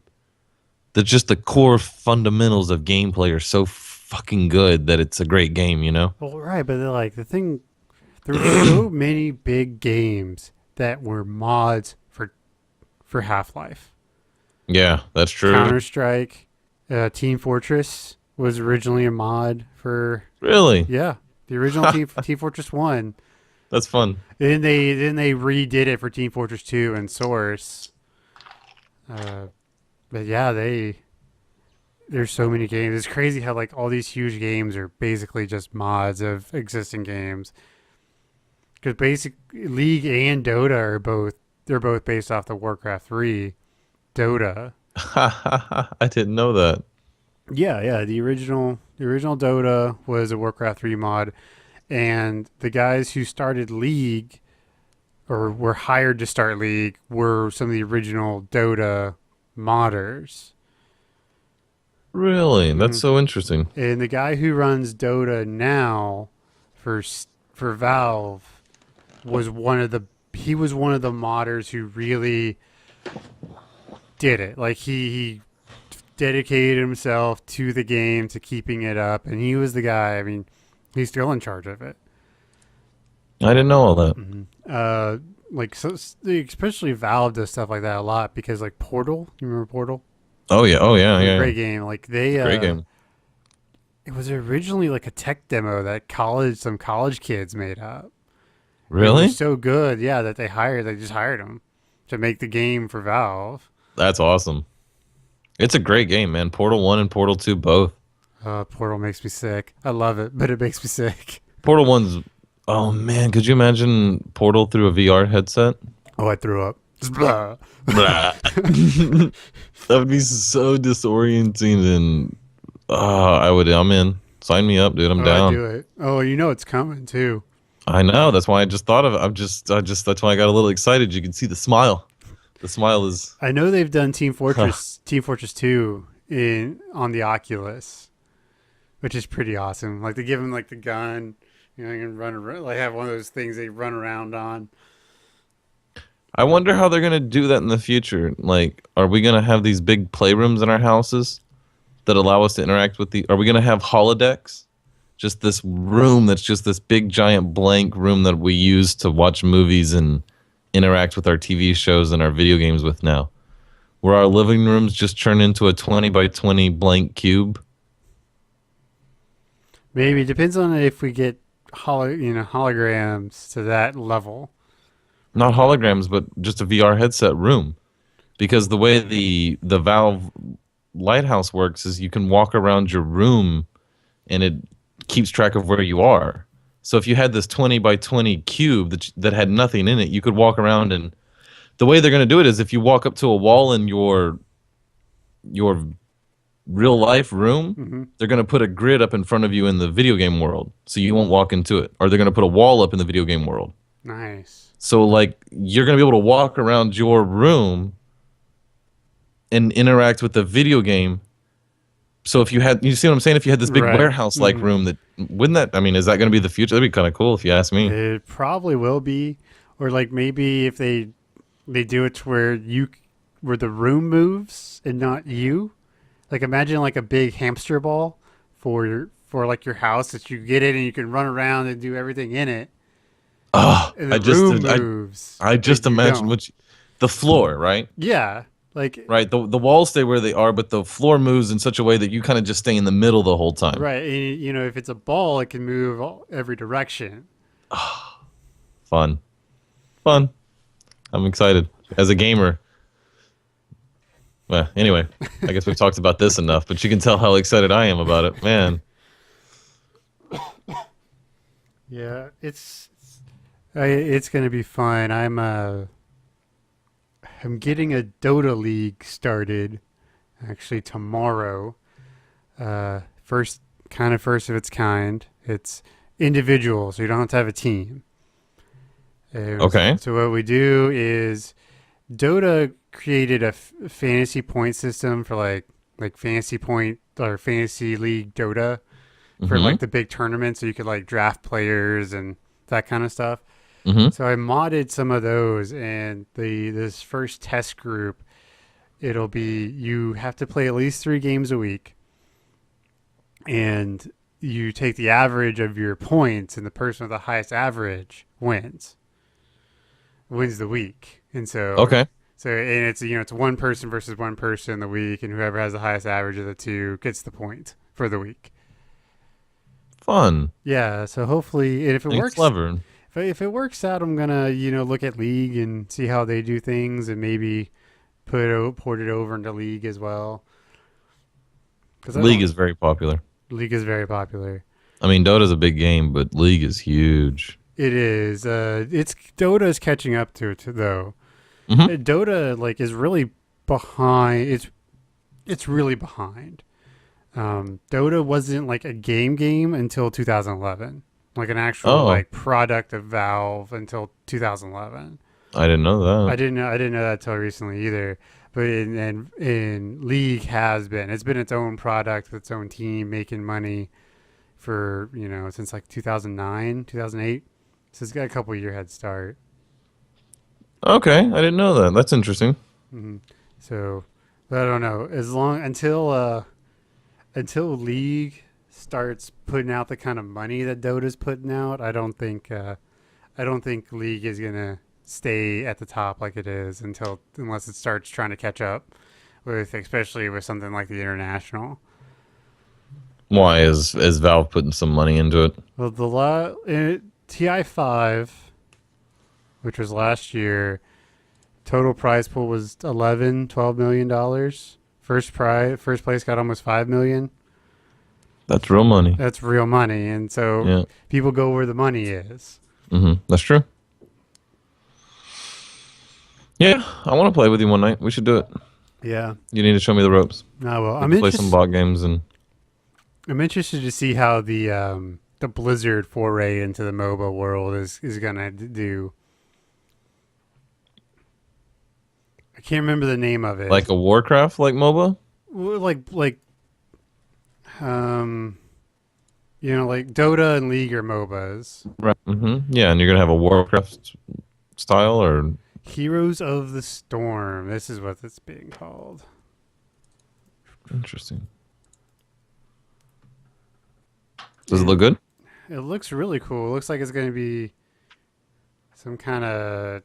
just the core fundamentals of gameplay are so fucking good that it's a great game, you know? Well, right, but like the thing, there were so many big games that were mods for Half Life. Yeah, that's true. Counter Strike, Team Fortress was originally a mod for, Really? yeah, the original Team Fortress 1. That's fun. Then they redid it for Team Fortress 2 and Source. Uh, but yeah, there's so many games. It's crazy how like all these huge games are basically just mods of existing games. Because basic League and Dota are both based off the Warcraft 3 Dota. I didn't know that. Yeah. The original Dota was a Warcraft 3 mod, and the guys who started League or were hired to start League were some of the original Dota modders. Really? That's Hmm. so interesting. And the guy who runs Dota now for Valve was one of the modders who really did it. Like he dedicated himself to the game, to keeping it up, and he was the guy. I mean, he's still in charge of it. I didn't know all that. Uh, like so, especially Valve does stuff like that a lot because like Portal, you remember Portal? Oh yeah. Oh yeah, It was a yeah. Yeah. great game. Like they, Great game. it was originally like a tech demo that some college kids made up. It was Really? so good, yeah, that they just hired him to make the game for Valve. That's awesome. It's a great game, man. Portal 1 and Portal 2 both. Portal makes me sick. I love it, but it makes me sick. Portal 1's oh man, could you imagine Portal through a VR headset? Oh, I threw up. Blah. Blah. That would be so disorienting and I'm in. Sign me up, dude. I'm Oh, I down. do it. Oh, you know it's coming too. I know. That's why I just thought of it. That's why I got a little excited. You can see the smile. The smile is I know they've done Team Fortress 2 on the Oculus, which is pretty awesome. Like they give him like the gun, you can run around, like have one of those things they run around on. I wonder how they're gonna do that in the future. Like, are we gonna have these big playrooms in our houses that allow us to interact with the? Are we gonna have holodecks? Just this room that's just this big giant blank room that we use to watch movies and interact with our TV shows and our video games with now. Where our living rooms just turn into a 20 by 20 blank cube. Maybe it depends on if we get holograms to that level. Not holograms, but just a VR headset room. Because the way the Valve Lighthouse works is you can walk around your room and it keeps track of where you are. So if you had this 20 by 20 cube that had nothing in it, you could walk around, and the way they're going to do it is if you walk up to a wall in your real life room, Hmm. they're going to put a grid up in front of you in the video game world so you won't walk into it. Or they're going to put a wall up in the video game world. Nice. So like you're going to be able to walk around your room and interact with the video game. So if you had, you see what I'm saying? If you had this big Right. warehouse like room, I mean, is that going to be the future? That'd be kind of cool if you ask me. It probably will be, or like maybe if they do it to where the room moves and not you. Like imagine like a big hamster ball for like your house that you get in and you can run around and do everything in it, Oh, and the room moves. I just but you imagine don't. the floor, right? Yeah, like Right. The walls stay where they are, but the floor moves in such a way that you kind of just stay in the middle the whole time. right. And, if it's a ball, it can move every direction. Fun. Fun. I'm excited. As a gamer, Well, anyway, I guess we've talked about this enough, but you can tell how excited I am about it, man. Yeah, it's gonna be fun. I'm getting a Dota league started actually tomorrow. First of its kind. It's individual, so you don't have to have a team. Okay. So what we do is Dota created a fantasy point system for like fantasy point or fantasy league Dota for Mm-hmm. like the big tournaments, so you could like draft players and that kind of stuff. Mm-hmm. So I modded some of those, and this first test group, it'll be you have to play at least 3 games a week, and you take the average of your points, and the person with the highest average wins the week. And Okay. and it's one person versus one person the week, and whoever has the highest average of the two gets the point for the week. Fun. Yeah, so hopefully, and if it It's works, clever. if it works out, I'm gonna look at League and see how they do things, and maybe port it over into League as well. Because League is very popular. League is very popular. I mean, Dota's a big game, but League is huge. It is. It's Dota is catching up to it though. Mm-hmm. Dota is really behind. It's really behind. Dota wasn't like a game until 2011, like an actual like product of Valve until 2011. I didn't know that. I didn't know that till recently either. But in League it's been its own product, its own team making money for since like 2009, 2008. So it's got a couple year head start. Okay, I didn't know that. That's interesting. Mm-hmm. So, but I don't know. Until League starts putting out the kind of money that Dota's putting out, I don't think League is gonna stay at the top like it is unless it starts trying to catch up especially with something like the international. Why is Valve putting some money into it? Well, TI5, which was last year, total prize pool was $12 million. First place got almost $5 million. That's real money. That's real money, and so people go where the money is. Mm-hmm. That's true. Yeah, I want to play with you one night. We should do it. Yeah. You need to show me the ropes. Oh well, I'm play some bot games and. I'm interested to see how the Blizzard foray into the MOBA world is gonna do. I can't remember the name of it. Like a Warcraft, like MOBA. Like like Dota and League are MOBAs. Right. Mm-hmm. Yeah, and you're gonna have a Warcraft style or Heroes of the Storm. This is what it's being called. Interesting. Does it look good? It looks really cool. It looks like it's going to be some kind of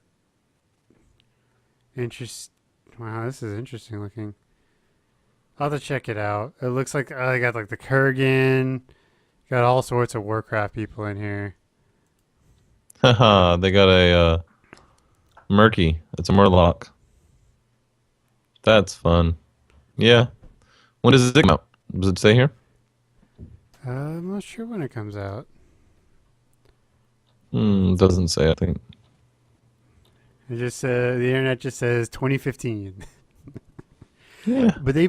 interest. Wow, this is interesting looking. I'll have to check it out. It looks like I got like the Kurgan. Got all sorts of Warcraft people in here. Haha, they got a Murky. It's a Murloc. That's fun. Yeah. When does it come out? Does it say here? I'm not sure when it comes out. Doesn't say, I think. It just the internet just says 2015. Yeah. But I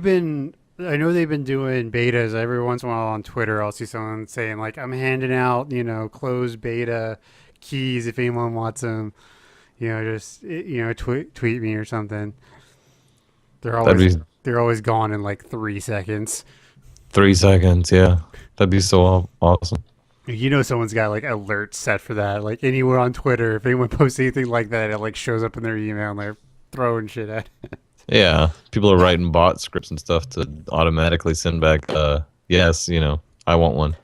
know they've been doing betas every once in a while on Twitter. I'll see someone saying like, I'm handing out, closed beta keys if anyone wants them. Just tweet me or something. They're always gone in like 3 seconds. 3 seconds, yeah. That'd be so awesome. Someone's got like alerts set for that. Like anywhere on Twitter, if anyone posts anything like that, it like shows up in their email and they're throwing shit at it. Yeah, people are writing bot scripts and stuff to automatically send back. Yes, I want one.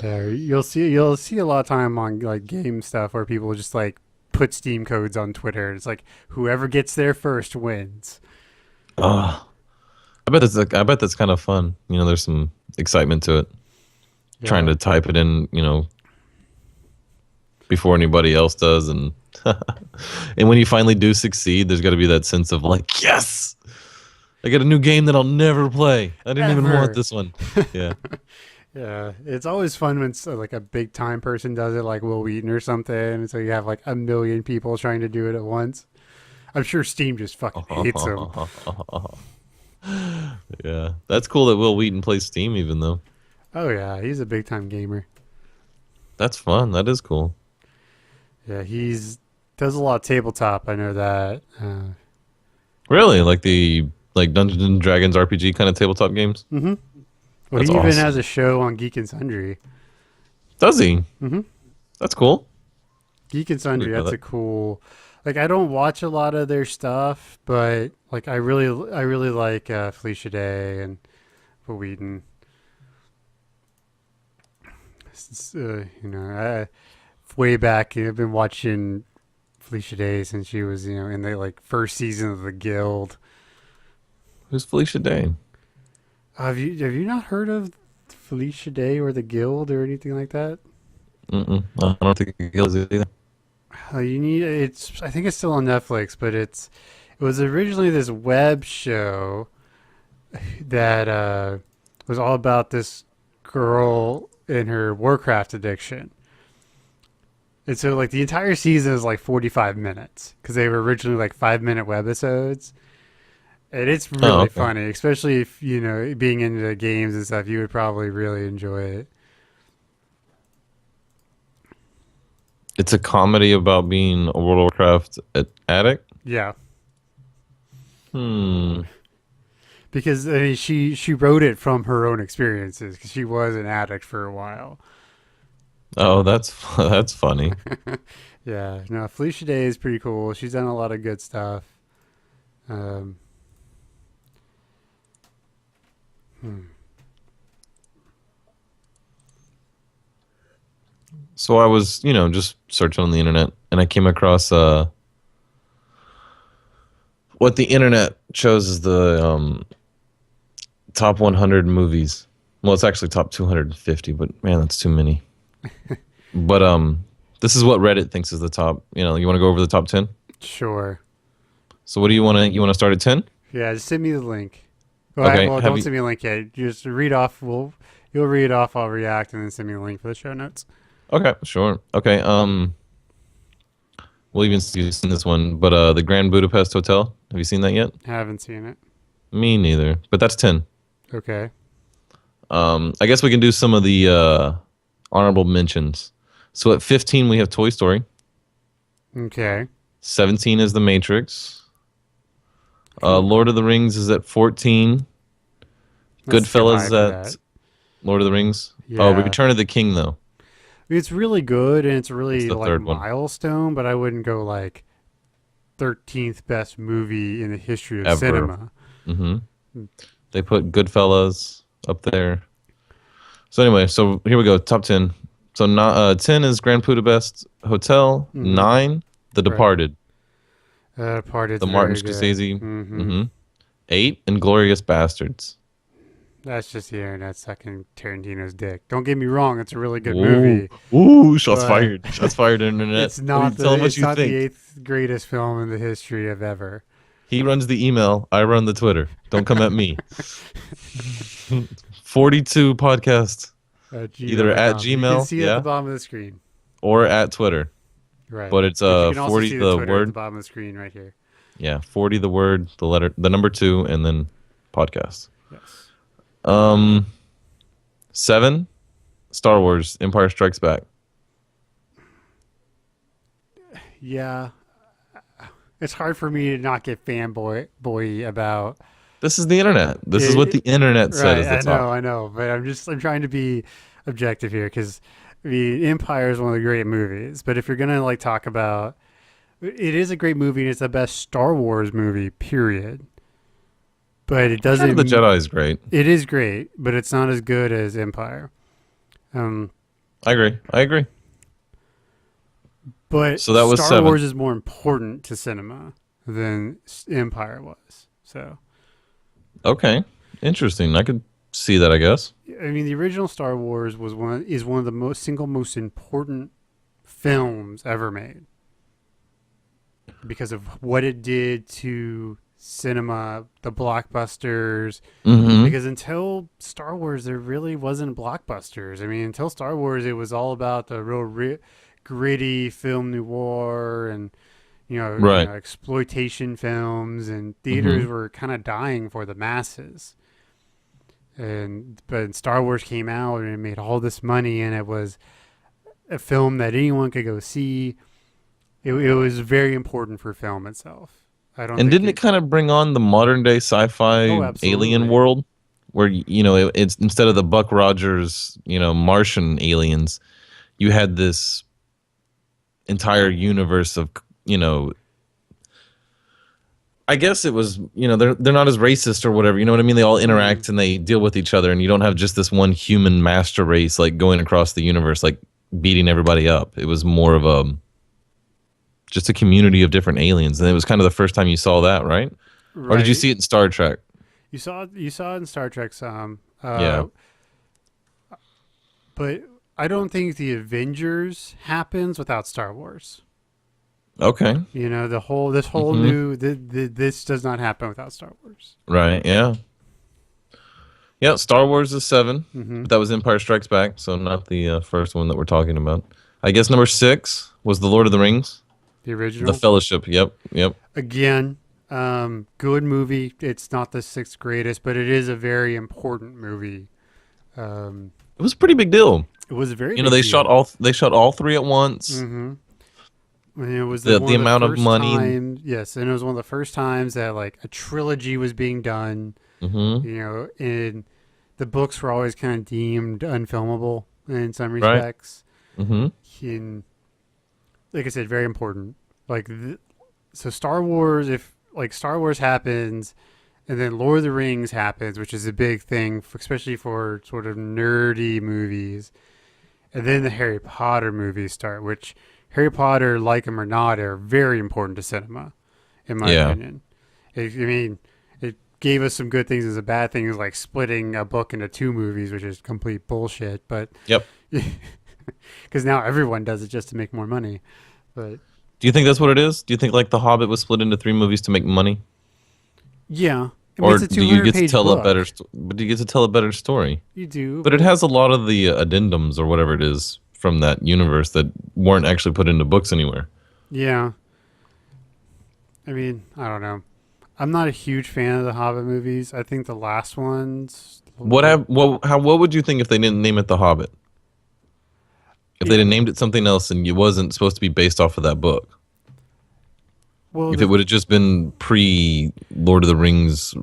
You'll see a lot of time on like game stuff where people just like put Steam codes on Twitter. It's like whoever gets there first wins. I bet that's kind of fun. There's some excitement to it. Yeah. Trying to type it in, before anybody else does, and And when you finally do succeed, there's got to be that sense of like, yes, I get a new game that I'll never play. I didn't even want Ever. this one. Yeah. Yeah, it's always fun when like a big time person does it, like Will Wheaton or something. And so you have like a million people trying to do it at once. I'm sure Steam just fucking hates him. Yeah. That's cool that Will Wheaton plays Steam even though. Oh yeah, he's a big time gamer. That's fun. That is cool. Yeah, he's does a lot of tabletop. I know that. Really? Like Dungeons and Dragons RPG kind of tabletop games? Mm-hmm. Well, That's he even has awesome. a show on Geek and Sundry. Does he? Mm-hmm. That's cool. Geek and I Sundry. didn't know That's that. a cool. Like I don't watch a lot of their stuff, but like I really like Felicia Day and Will Wheaton. Way back, I've been watching Felicia Day since she was, in the like first season of the Guild. Who's Felicia Day? Have you not heard of Felicia Day or the Guild or anything like that? Mm-mm. I don't think it kills it either. You need it's. I think it's still on Netflix, but it was originally this web show that was all about this girl and her Warcraft addiction. And so, like, the entire season is like 45 minutes because they were originally like 5-minute webisodes. And it's Oh, really okay. funny, especially if, being into games and stuff, you would probably really enjoy it. It's a comedy about being a World of Warcraft addict. Yeah. Hmm. Because, I mean, she wrote it from her own experiences because she was an addict for a while. Oh, that's funny. Yeah. No, Felicia Day is pretty cool. She's done a lot of good stuff. Um, hmm. So I was, just searching on the internet, and I came across what the internet shows is the top 100 movies. Well, it's actually top 250, but man, that's too many. But this is what Reddit thinks is the top. You want to go over the top 10? Sure. So what do you want to start at 10? Yeah, just send me the link. Well, Okay, have don't you send me a link yet. Just read off. You'll read off. I'll react, and then send me the link for the show notes. Okay, sure. Okay, we'll even see this one, but the Grand Budapest Hotel. Have you seen that yet? Haven't seen it. Me neither. But that's 10. Okay. I guess we can do some of the honorable mentions. So at 15 we have Toy Story. Okay. 17 is The Matrix. Cool. Lord of the Rings is at 14. That's too Goodfellas high is for that. at Lord of the Rings. Oh, Yeah. Return of the King though. I mean, it's really good, and it's That's really the like third one. milestone. But I wouldn't go like 13th best movie in the history of Ever. cinema. hmm They put Goodfellas up there. So anyway, so here we go. Top 10. So 10 is Grand Budapest Hotel. Mm-hmm. 9, The Right. Departed. Part it's The Martin very good. Scorsese. Mm-hmm. 8, Inglorious Bastards. That's just the internet sucking Tarantino's dick. Don't get me wrong; it's a really good Ooh, movie, ooh, shots but fired. Shots fired, internet. it's What do you not tell the them what it's you not the think? eighth greatest film in the history of ever. He runs the email. I run the Twitter. Don't come at me. 42 podcast, either at Gmail.com. You can Gmail, see it at the yeah, bottom of the screen. or at Twitter. Right. But it's But you can also 40 see the the Twitter at the word. bottom of the screen right here. Yeah, 40 the word, the number 2, and then podcast. Yes. 7, Star Wars, Empire Strikes Back. Yeah. It's hard for me to not get boy about This is the internet. This is what it. the internet said Right. is the top. I know. But I'm trying to be objective here because I mean, Empire is one of the great movies. But if you're gonna like talk about, it is a great movie and it's the best Star Wars movie. Period. But it Return of the doesn't. Jedi is great. It is great, but it's not as good as Empire. Um, I agree. I agree. but So that was Star 7. Wars is more important to cinema than Empire was. So Okay. Interesting. I could see that, I guess. I mean, the original Star Wars is one of the most important films ever made. because of what it did to cinema, the blockbusters. Mm-hmm. Because until Star Wars, there really wasn't blockbusters. I mean, until Star Wars, it was all about the real gritty film noir and Right. exploitation films, and Mm-hmm. theaters were kind of dying for the masses. And but Star Wars came out and it made all this money, and it was a film that anyone could go see. It was very important for film itself. I don't And think didn't it it. kind of bring on the modern day Oh, sci-fi alien absolutely. world where it's instead of the Buck Rogers, Martian aliens, you had this entire universe of, you know, I guess it was, they're not as racist or whatever. You know what I mean? They all Mm, interact and they deal with each other, and you don't have just this one human master race like going across the universe, like beating everybody up. It was more of a just a community of different aliens, and it was kind of the first time you saw that, right? Or did you right. see it in Star Trek? You saw it in Star Trek some, Yeah. but I don't think the Avengers happens without Star Wars. Okay. The whole this whole Hmm. new this does not happen without Star Wars. Right. Yeah. Yeah. Star Wars is 7, Hmm. but that was Empire Strikes Back, so not the first one that we're talking about. I guess number 6 was The Lord of the Rings, The The original. Fellowship. Yep. Yep. Again, good movie. It's not the sixth greatest, but it is a very important movie. Um, It was a pretty big deal. it was a very You know, big deal. they shot all three at once. Hmm. And it was The one of the amount of first money. times, yes, and it was one of the first times that like a trilogy was being done. Hmm. And the books were always kind of deemed unfilmable in some Right. respects. Hmm. And like I said, very important. So Star Wars, if like Star Wars happens, and then Lord of the Rings happens, which is a big thing, especially for sort of nerdy movies, and then the Harry Potter movies start, which Harry Potter, like them or not, are very important to cinema, in my Yeah. opinion. I mean, it gave us some good things and some bad things, like splitting a book into two movies, which is complete bullshit. But Yep. because now everyone does it just to make more money. But Do you think that's what it is? Do you think like The Hobbit was split into 3 movies to make money? yeah, I mean, Or it's a do you 200 get to page tell a better book. but do you get to tell a better story? You do, But it but has a lot of the addendums or whatever it is from that universe that weren't actually put into books anywhere. yeah. I mean, I don't know. I'm not a huge fan of the Hobbit movies. I think the last ones, What would you think if they didn't name it The Hobbit? If they yeah. didn't named it something else and it wasn't supposed to be based off of that book? Well, If it would have just been pre Lord of the Rings,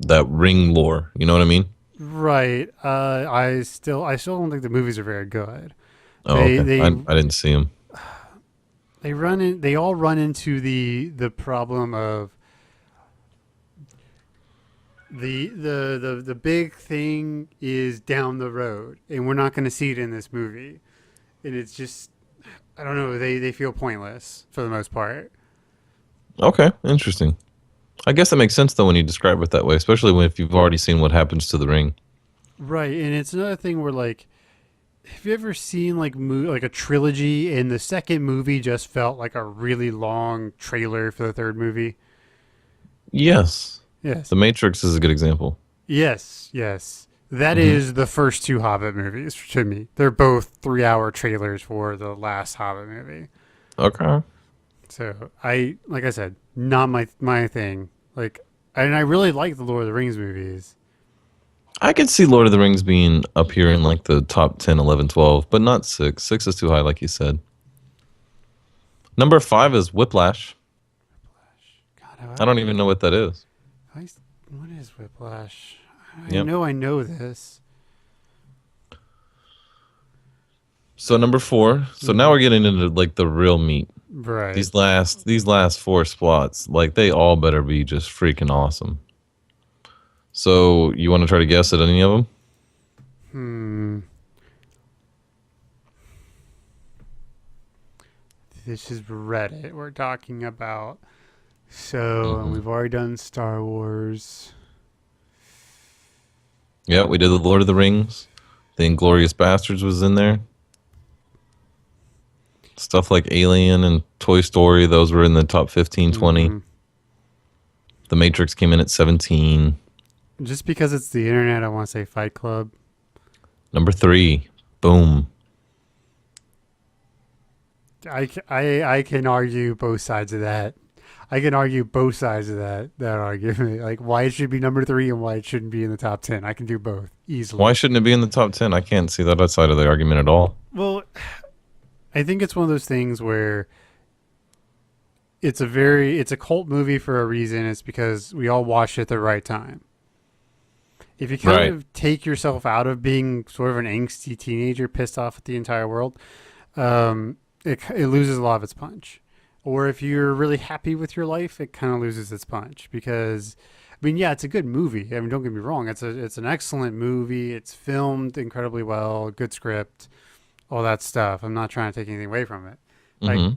that ring lore, you know what I mean? right. I still don't think the movies are very good. Oh, They okay. I they didn't see them. they all run into the problem of the big thing is down the road, and we're not going to see it in this movie, and it's just I don't know. They feel pointless for the most part. Okay, interesting. I guess that makes sense though when you describe it that way, especially when if you've already seen what happens to the ring. Right, and it's another thing where like, have you ever seen like a trilogy, and the second movie just felt like a really long trailer for the third movie? Yes. Yes, The Matrix is a good example. yes. That Hmm. is the first two Hobbit movies to me. They're both 3 hour trailers for the last Hobbit movie. Okay. So like I said, not my thing. Like, and I really like the Lord of the Rings movies. I could see Lord of the Rings being up here in like the top 10, 11, 12, but not 6. 6 is too high, like you said. Number 5 is Whiplash. God, I don't even know what that is. I, what is Whiplash? Yep. I know this. So number 4. So now Hmm. we're getting into like the real meat. Right. These last 4 spots, like they all better be just freaking awesome. So you want to try to guess at any of them? Hmm. This is Reddit we're talking about. So, and Hmm. we've already done Star Wars. Yeah, we did the Lord of the Rings. The Inglorious Bastards was in there. Stuff like Alien and Toy Story, those were in the top 15, 20. Mhm. The Matrix came in at 17. Just because it's the internet, I want to say Fight Club. Number 3, boom. I can argue both sides of that. I can argue both sides of that argument, like why it should be number 3 and why it shouldn't be in the top 10. I can do both easily. Why shouldn't it be in the top 10? I can't see that outside of the argument at all. Well, I think it's one of those things where it's a cult movie for a reason. It's because we all watched it at the right time. If you kind Right. of take yourself out of being sort of an angsty teenager pissed off at the entire world, it loses a lot of its punch. Or if you're really happy with your life, it kind of loses its punch because, I mean, yeah, it's a good movie. I mean, don't get me wrong. It's an excellent movie. It's filmed incredibly well, good script, all that stuff. I'm not trying to take anything away from it. Like, Hmm.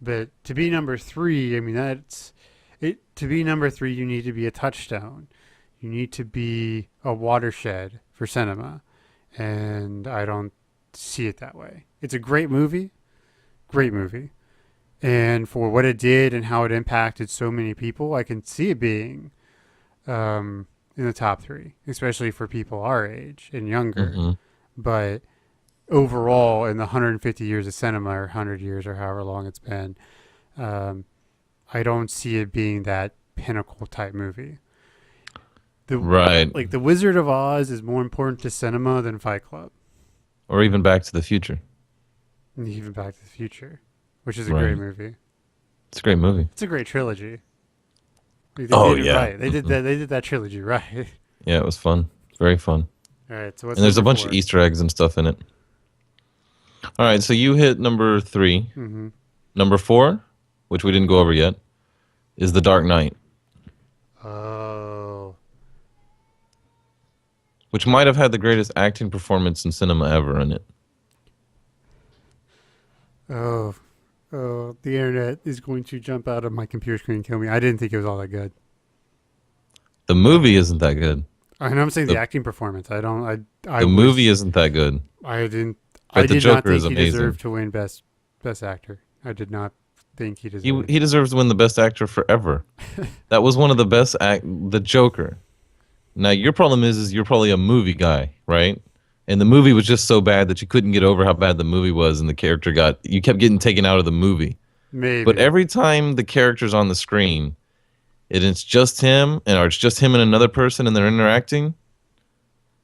but to be number 3, I mean, that's it. To be number 3, you need to be a touchstone. You need to be a watershed for cinema, and I don't see it that way. It's a great movie. And for what it did and how it impacted so many people, I can see it being in the top 3, especially for people our age and younger. Hmm. But overall, in the 150 years of cinema, or 100 years, or however long it's been, um, I don't see it being that pinnacle type movie. Right. Like The Wizard of Oz is more important to cinema than Fight Club, Or even Back to the Future. and even Back to the Future, which is a Right. great movie. It's a great movie. It's a great trilogy. Like, Oh, did it yeah. right. They did that. They did that trilogy right. Yeah, it was fun. Very fun. All right. So what's And there's a number bunch 4? of Easter eggs and stuff in it. All right, so you hit number 3. Mm-hmm. Number 4, which we didn't go over yet, is The Dark Knight, Oh. which might have had the greatest acting performance in cinema ever in it. Oh. Oh. The internet is going to jump out of my computer screen and kill me. I didn't think it was all that good. The movie isn't that good. I know I'm saying the The- acting performance. I don't. I The movie isn't that good. I didn't. But I the did not Joker is think he amazing. deserved to win best actor. I did not think he He deserved. he deserves to win the best actor forever. That was one of the best the Joker. Now your problem is you're probably a movie guy, right? And the movie was just so bad that you couldn't get over how bad the movie was, and the character you kept getting taken out of the movie. Maybe. But every time the character's on the screen, and it's just him, or it's just him and another person, and they're interacting,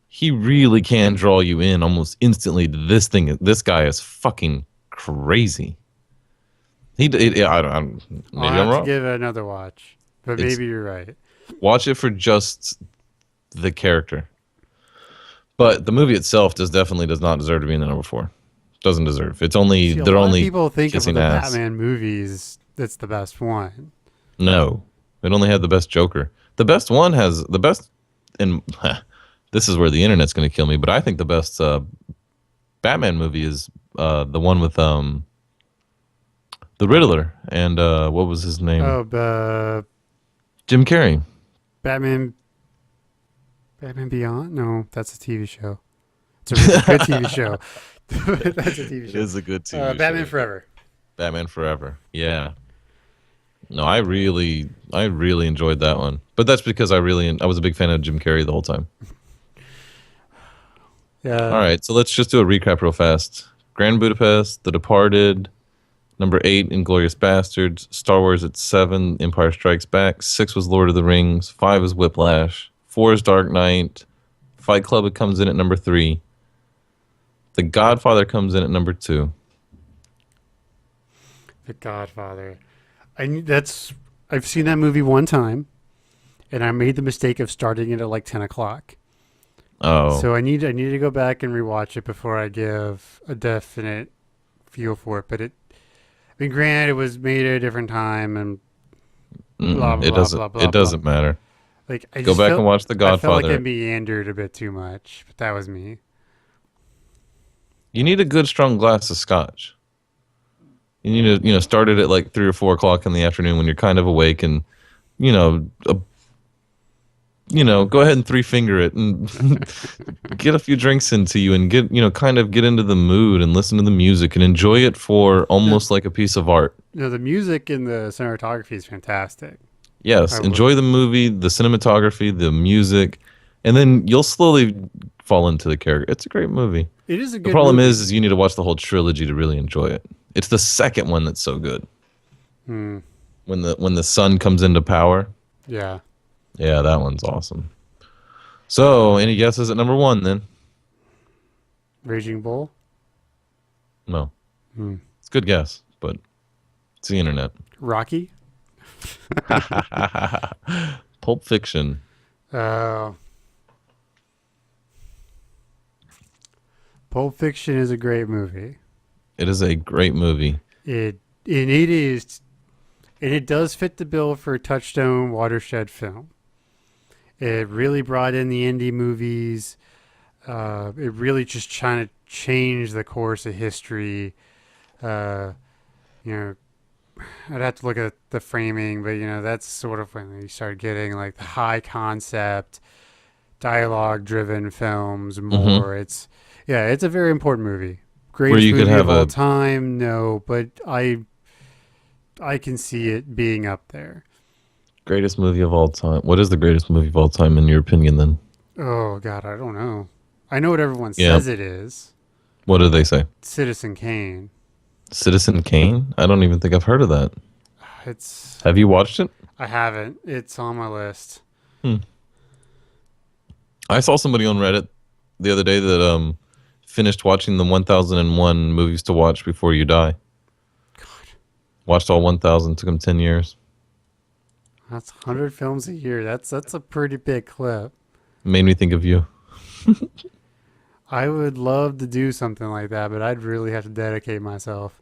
he really can draw you in almost instantly to this thing. This guy is fucking crazy. I don't, maybe I'll I'm have to wrong. give it another watch. But It's- maybe you're right. Watch it for just the character. But the movie itself definitely does not deserve to be in the number 4. Doesn't deserve. It's only See, a they're lot only of people think of the kissing ass. Batman movies. That's the best one. No, it only had the best Joker. The best one has the best, and this is where the internet's going to kill me. But I think the best Batman movie is the one with the Riddler and what was his name? Oh, Jim Carrey. Batman Beyond? No, that's a TV show. It's a really good TV show. That's a TV It show. is a good TV show. Batman Forever. Batman Forever. Yeah. No, I really enjoyed that one. But that's because I was a big fan of Jim Carrey the whole time. Yeah. All right, so let's just do a recap real fast. Grand Budapest, The Departed, number 8, Inglourious Bastards, Star Wars at 7, Empire Strikes Back, 6 was Lord of the Rings, 5 is Whiplash, 4 is Dark Knight, Fight Club comes in at number 3, The Godfather comes in at number 2. The Godfather. I've seen that movie one time, and I made the mistake of starting it at like 10 o'clock. Oh, So I need to go back and rewatch it before I give a definite feel for it. But I mean, granted, it was made at a different time, and blah, blah, it blah, doesn't. blah, blah, It doesn't blah. matter. like I Go just back felt, and watch The I felt like Godfather. it meandered a bit too much, but that was me. You need a good strong glass of scotch. You need to, start it at like 3 or 4 o'clock in the afternoon when you're kind of awake and, go ahead and three-finger it and get a few drinks into you and kind of get into the mood and listen to the music and enjoy it for almost like a piece of art. The music and the cinematography is fantastic. Yes, enjoy the movie, the cinematography, the music, and then you'll slowly fall into the character. It's a great movie. It is a good The problem movie. is you need to watch the whole trilogy to really enjoy it. It's the second one that's so good. Hmm. When the sun comes into power. Yeah. Yeah, that one's awesome. So, any guesses at number 1 then? Raging Bull? No. Hmm. It's a good guess, but it's the internet. Rocky? Pulp Fiction. Pulp Fiction is a great movie. It is a great movie. It does fit the bill for a touchstone watershed film. It really brought in the indie movies. It really just trying to change the course of history. I'd have to look at the framing, but that's sort of when you start getting like the high concept, dialogue-driven films more. It's a very important movie. Greatest movie of all time? No, but I can see it being up there. Greatest movie of all time. What is the greatest movie of all time in your opinion then? Oh, God, I don't know. I know what everyone says it is. What do they say? Citizen Kane. Citizen Kane? I don't even think I've heard of that. Have you watched it? I haven't. It's on my list. I saw somebody on Reddit the other day that finished watching the 1001 movies to watch before you die. God. Watched all 1000. Took him 10 years. That's 100 films a year. That's a pretty big clip. Made me think of you. I would love to do something like that, but I'd really have to dedicate myself.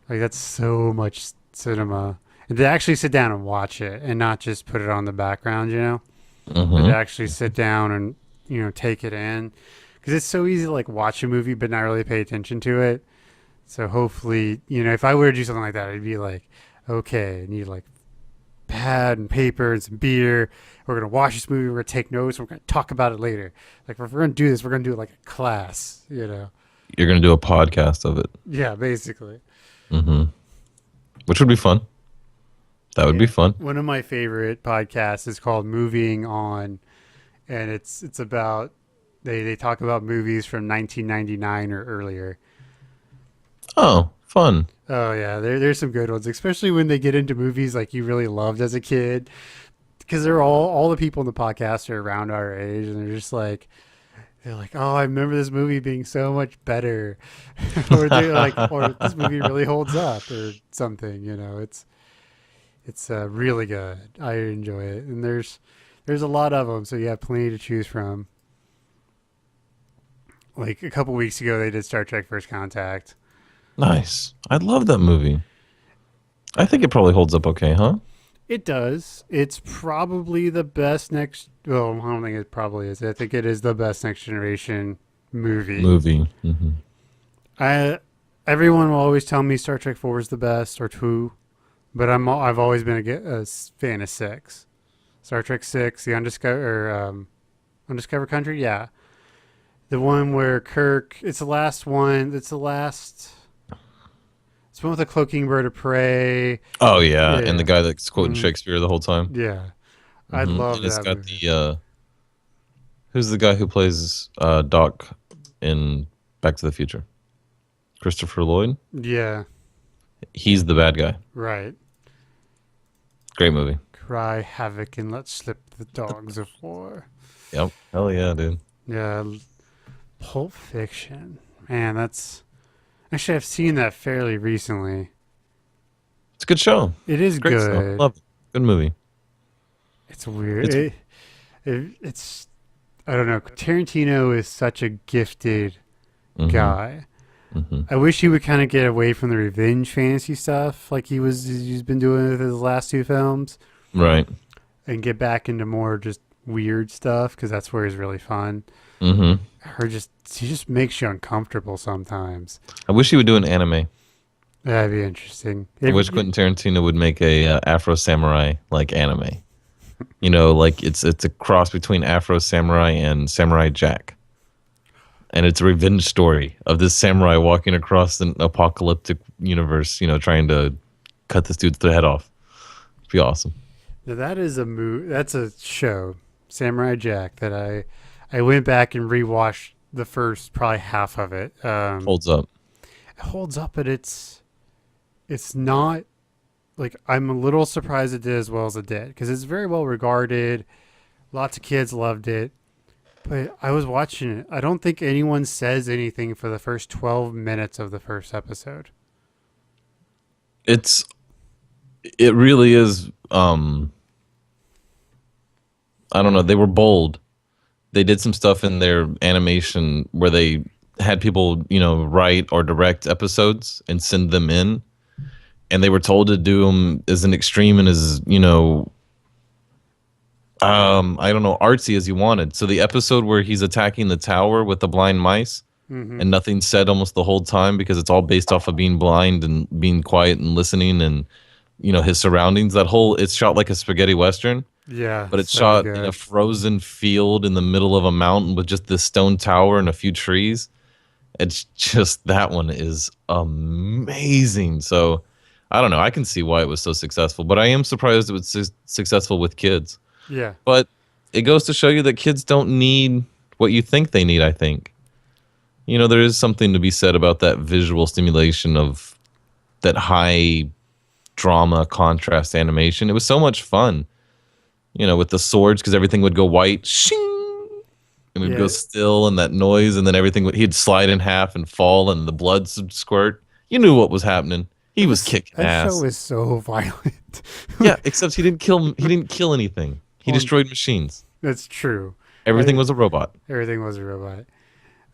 Like, that's so much cinema. And to actually sit down and watch it and not just put it on the background, But to actually sit down and, take it in. Because it's so easy to, like, watch a movie but not really pay attention to it. So hopefully, if I were to do something like that, I'd be like, okay, I need, like, pad and paper and some beer. We're going to watch this movie. We're going to take notes. We're going to talk about it later. Like, if we're going to do this, we're going to do it like a class, You're going to do a podcast of it. Yeah, basically. Which would be fun. That would be fun. One of my favorite podcasts is called Moving On. And it's about, they talk about movies from 1999 or earlier. Oh, fun. Oh, yeah. There's some good ones, especially when they get into movies like you really loved as a kid. Because they're all the people in the podcast are around our age, and they're like, oh, I remember this movie being so much better. Or they're like, or this movie really holds up or something, It's really good. I enjoy it. And there's a lot of them, so you have plenty to choose from. Like a couple weeks ago, they did Star Trek First Contact. Nice. I love that movie. I think it probably holds up okay, huh? It does. It's probably the best well, I don't think it probably is. I think it is the best Next Generation movie. Everyone will always tell me Star Trek 4 is the best, or 2, but I've always been a fan of 6. Star Trek 6, the Undiscovered Country, yeah. The one where Kirk, it's the last one. It's one with the cloaking bird of prey. Oh yeah, and the guy that's quoting Shakespeare the whole time. Yeah, I love that. It's got movie. Who's the guy who plays Doc in Back to the Future? Christopher Lloyd. Yeah, he's the bad guy. Right. Great movie. Cry havoc and let slip the dogs of war. Yep. Hell yeah, dude. Yeah, Pulp Fiction. Man, that's. Actually, I've seen that fairly recently. It's a good show. It is great good. Show. Love it. Good movie. It's weird. It's I don't know. Tarantino is such a gifted guy. I wish he would kind of get away from the revenge fantasy stuff like he's been doing with his last 2 films. Right. And get back into more just weird stuff because that's where he's really fun. He just makes you uncomfortable sometimes. I wish he would do an anime. That'd be interesting. I wish Quentin Tarantino would make a Afro Samurai like anime. Like it's a cross between Afro Samurai and Samurai Jack. And it's a revenge story of this samurai walking across an apocalyptic universe, trying to cut this dude's head off. It'd be awesome. Now that is a That's a show, Samurai Jack, that I went back and rewatched the first probably half of it. Holds up. It holds up, but it's not like I'm a little surprised it did as well as it did because it's very well regarded. Lots of kids loved it. But I was watching it. I don't think anyone says anything for the first 12 minutes of the first episode. It really is. I don't know. They were bold. They did some stuff in their animation where they had people, write or direct episodes and send them in, and they were told to do them as an extreme and as I don't know, artsy as you wanted. So the episode where he's attacking the tower with the blind mice and nothing's said almost the whole time because it's all based off of being blind and being quiet and listening and his surroundings. It's shot like a spaghetti western. Yeah, But it's so shot good. in a frozen field in the middle of a mountain with just this stone tower and a few trees. It's just, that one is amazing. So I don't know. I can see why it was so successful, but I am surprised it was successful with kids. Yeah. But it goes to show you that kids don't need what you think they need, I think. There is something to be said about that visual stimulation of that high drama contrast animation. It was so much fun, with the swords, because everything would go white, shing, and we'd go still, and that noise, and then he'd slide in half and fall, and the blood would squirt. You knew what was happening. He was kicking That ass. show is so violent. Yeah, except he didn't kill. He didn't kill anything. He destroyed machines. That's true. Everything was a robot. Everything was a robot.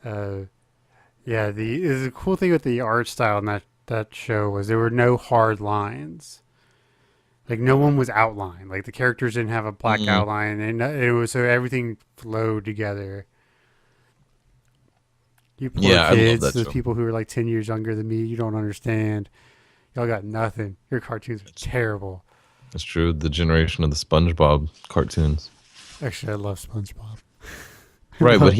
Yeah, the cool thing with the art style in that show was there were no hard lines. Like no one was outlined. Like the characters didn't have a black outline, and it was so everything flowed together. You poor Yeah, I love kids, that those show. people who are like 10 years younger than me, you don't understand. Y'all got nothing. Your cartoons are terrible. That's true. The generation of the SpongeBob cartoons. Actually, I love SpongeBob. Right, but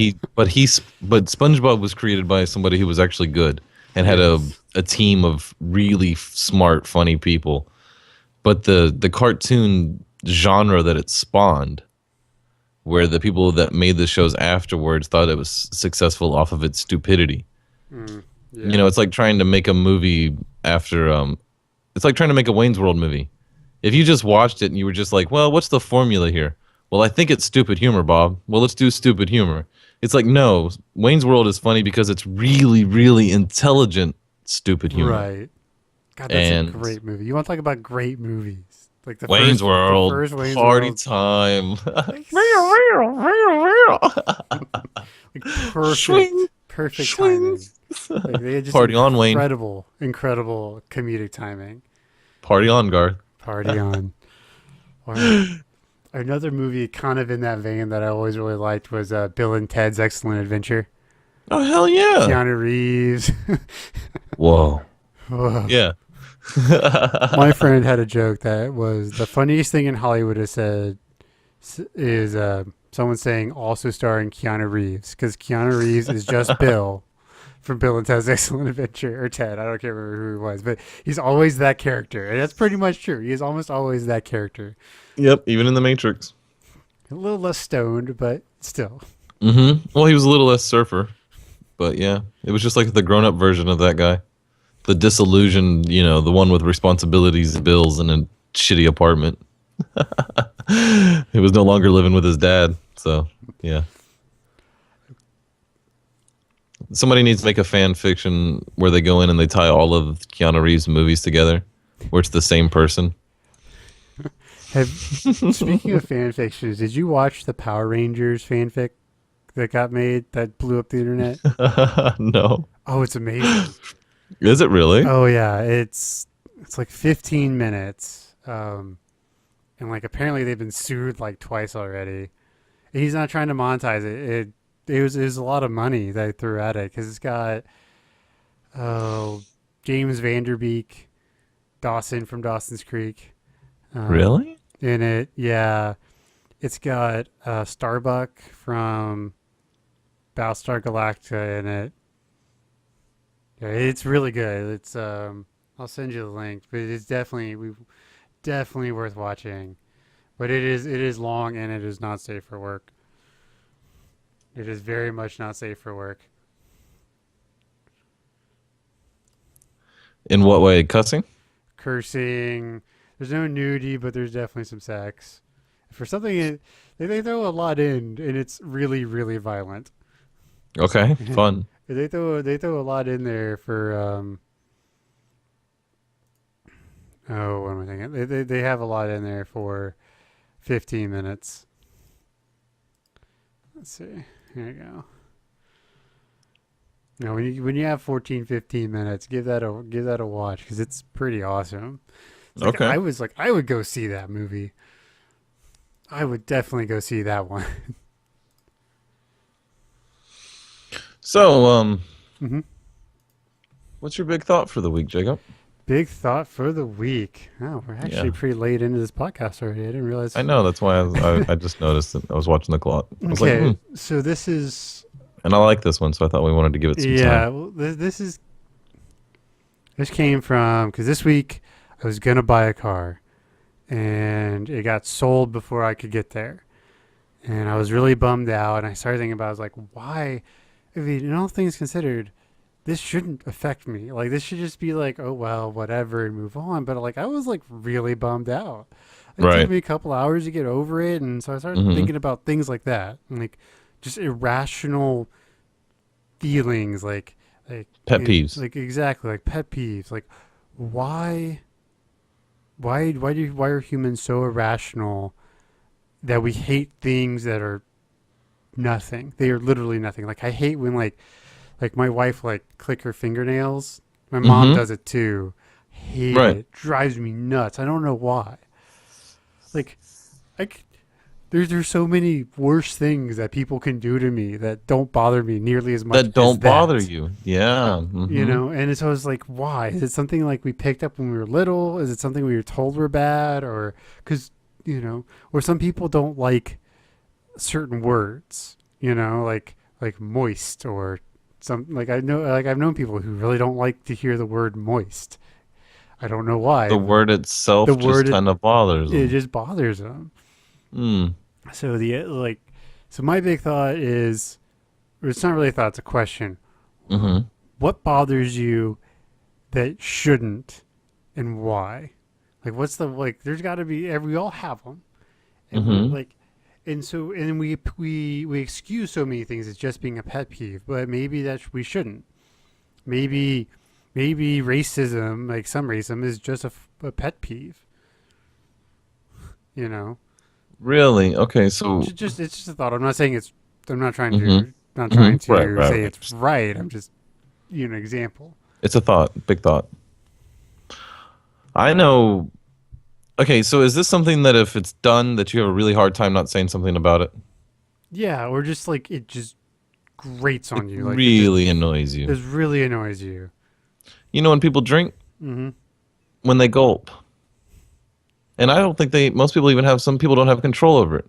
SpongeBob was created by somebody who was actually good and had a team of really smart, funny people. But the cartoon genre that it spawned, where the people that made the shows afterwards thought it was successful off of its stupidity. Yeah. It's like trying to make a movie after it's like trying to make a Wayne's World movie. If you just watched it and you were just like, well, what's the formula here? Well, I think it's stupid humor, Bob. Well, let's do stupid humor. It's like, no, Wayne's World is funny because it's really, really intelligent, stupid humor. Right. God, that's a great movie. You want to talk about great movies? Like the Wayne's World, the first Wayne's party World, time. like perfect, Swing, perfect swing. timing. Like they had just Party on, Wayne. incredible comedic timing. Party on, Garth. Party on. Or another movie kind of in that vein that I always really liked was Bill and Ted's Excellent Adventure. Oh, hell yeah. Keanu Reeves. Whoa. Ugh. Yeah. My friend had a joke that was the funniest thing in Hollywood is someone saying also starring Keanu Reeves because Keanu Reeves is just Bill from Bill and Ted's Excellent Adventure, or Ted. I don't care remember who he was, but he's always that character, and that's pretty much true. He is almost always that character. Yep, even in The Matrix. A little less stoned, but still. Well, he was a little less surfer, but yeah, it was just like the grown-up version of that guy. The disillusioned, the one with responsibilities, bills, and a shitty apartment. He was no longer living with his dad, so yeah. Somebody needs to make a fan fiction where they go in and they tie all of Keanu Reeves' movies together, where it's the same person. Speaking of fan fictions, did you watch the Power Rangers fanfic that got made that blew up the internet? No. Oh, it's amazing. Is it really? Oh yeah, it's like 15 minutes, and like apparently they've been sued like twice already. And he's not trying to monetize it. It was a lot of money that I threw at it because it's got James Vanderbeek, Dawson from Dawson's Creek, Really? in it. Yeah, It's got Starbuck from Battlestar Galactica in it. Yeah, it's really good. I'll send you the link, but it's definitely worth watching. But it is long and it is not safe for work. It is very much not safe for work. In what way? Cussing? Cursing. There's no nudity, but there's definitely some sex. For something, they throw a lot in, and it's really really violent. Okay, fun. They throw a lot in there for oh, what am I thinking? They have a lot in there for 15 minutes. Let's see. Here you go. No, when you have 14, 15 minutes, give that a watch because it's pretty awesome. It's like Okay. I would go see that movie. I would definitely go see that one. So, hmm what's your big thought for the week, Jacob? Big thought for the week. Oh, we're actually Yeah. pretty late into this podcast already. I didn't realize. I know, that's why I just noticed that I was watching the clock. I was like, Okay, so this is and I like this one, so I thought we wanted to give it some yeah. time. Well, this came from because this week I was gonna buy a car, and it got sold before I could get there, and I was really bummed out. And I started thinking about, I was like, why? I mean, in all things considered, this shouldn't affect me. Like, this should just be like, oh well, whatever, and move on. But like, I was like really bummed out. It took Right. me a couple hours to get over it, and so I started hmm thinking about things like that, and like just irrational feelings, like Pet peeves. like exactly like pet peeves. Like, why, why are humans so irrational that we hate things that are nothing? They are literally nothing. Like, I hate when like my wife like click her fingernails. My mom hmm does it too. Hate Right. it. Drives me nuts. I don't know why. Like, I c- there's so many worse things that people can do to me that don't bother me nearly as much That as don't bother that. you. Yeah. You hmm know, and so I was like, why? Is it something like we picked up when we were little? Is it something we were told were bad, or because or some people don't like certain words, like moist or some like I've known people who really don't like to hear the word moist. I don't know why. The But word the itself just word kind of bothers it them. just bothers them. Mm. So so my big thought is, or it's not really a thought, it's a question. hmm What bothers you that shouldn't, and why? Like, what's the like? There's got to be. We all have them, and we're hmm like, and we excuse so many things as just being a pet peeve, but maybe we shouldn't. Maybe racism, like some racism, is just a pet peeve. You know, Really? Okay. So. just it's just a thought. I'm not saying it's. I'm not trying hmm to not trying Right. to Right. say Right. it's right. I'm just an example. It's a thought. Big thought. I know. Okay. So is this something that if it's done, that you have a really hard time not saying something about it? Yeah, or just like it just grates It on you. Like, really annoys you. it really annoys you. You know when people drink, Mm-hmm. when they gulp, and I don't think most people even have. Some people don't have control over it.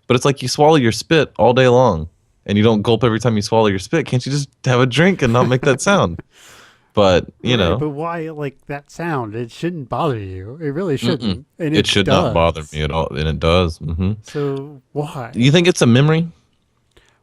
But it's like you swallow your spit all day long, and you don't gulp every time you swallow your spit. Can't you just have a drink and not make that sound? But Right, but why like that sound? It shouldn't bother you. It really mm-mm. shouldn't, and It it should not bother does. me at all, and it does. So why? You think it's a memory?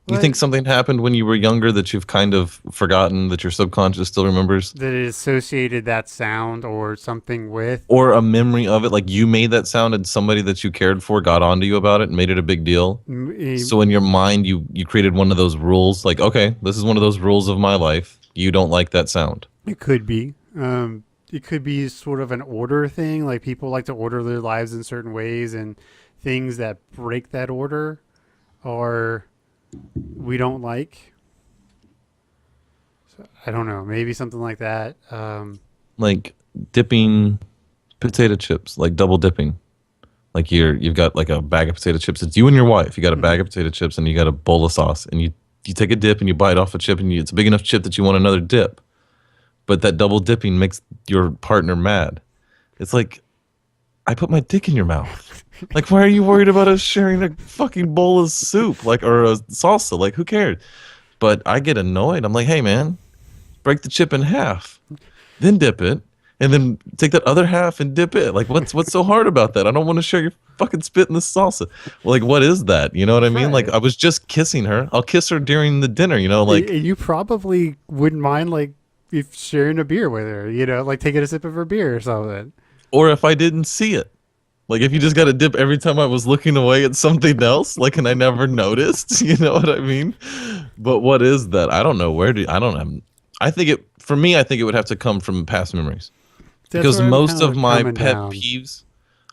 You Well, think something happened when you were younger that you've kind of forgotten that your subconscious still remembers? that it associated that sound or something with. Or a memory of it, like you made that sound and somebody that you cared for got onto you about it and made it a big deal? m- So in your mind, you created one of those rules, like, okay, this is one of those rules of my life. You don't like that sound. It could be. It could be sort of an order thing. Like, people like to order their lives in certain ways, and things that break that order are we don't like. So I don't know. Maybe something like that. Like dipping potato chips, like double dipping. Like you've got like a bag of potato chips. It's you and your wife. You got a bag of potato chips and you got a bowl of sauce, and you take a dip and you bite off a chip, and it's a big enough chip that you want another dip. But that double dipping makes your partner mad. It's like, I put my dick in your mouth. Like, why are you worried about us sharing a fucking bowl of soup, like, or a salsa? Like, who cares? But I get annoyed. I'm like, hey, man, break the chip in half, then dip it, and then take that other half and dip it. Like, what's so hard about that? I don't want to share your fucking spit in the salsa. Like, what is that? You know what I mean? Like, Right. I was just kissing her. I'll kiss her during the dinner. You know, like, You probably wouldn't mind like if sharing a beer with her, like taking a sip of her beer or something. or if I didn't see it. Like if you just got to dip every time I was looking away at something else, like and I never noticed, you know what I mean? But what is that? I don't know. I don't know. I think it for me. I think it would have to come from past memories That's because where I'm most kind of of my coming pet down. peeves.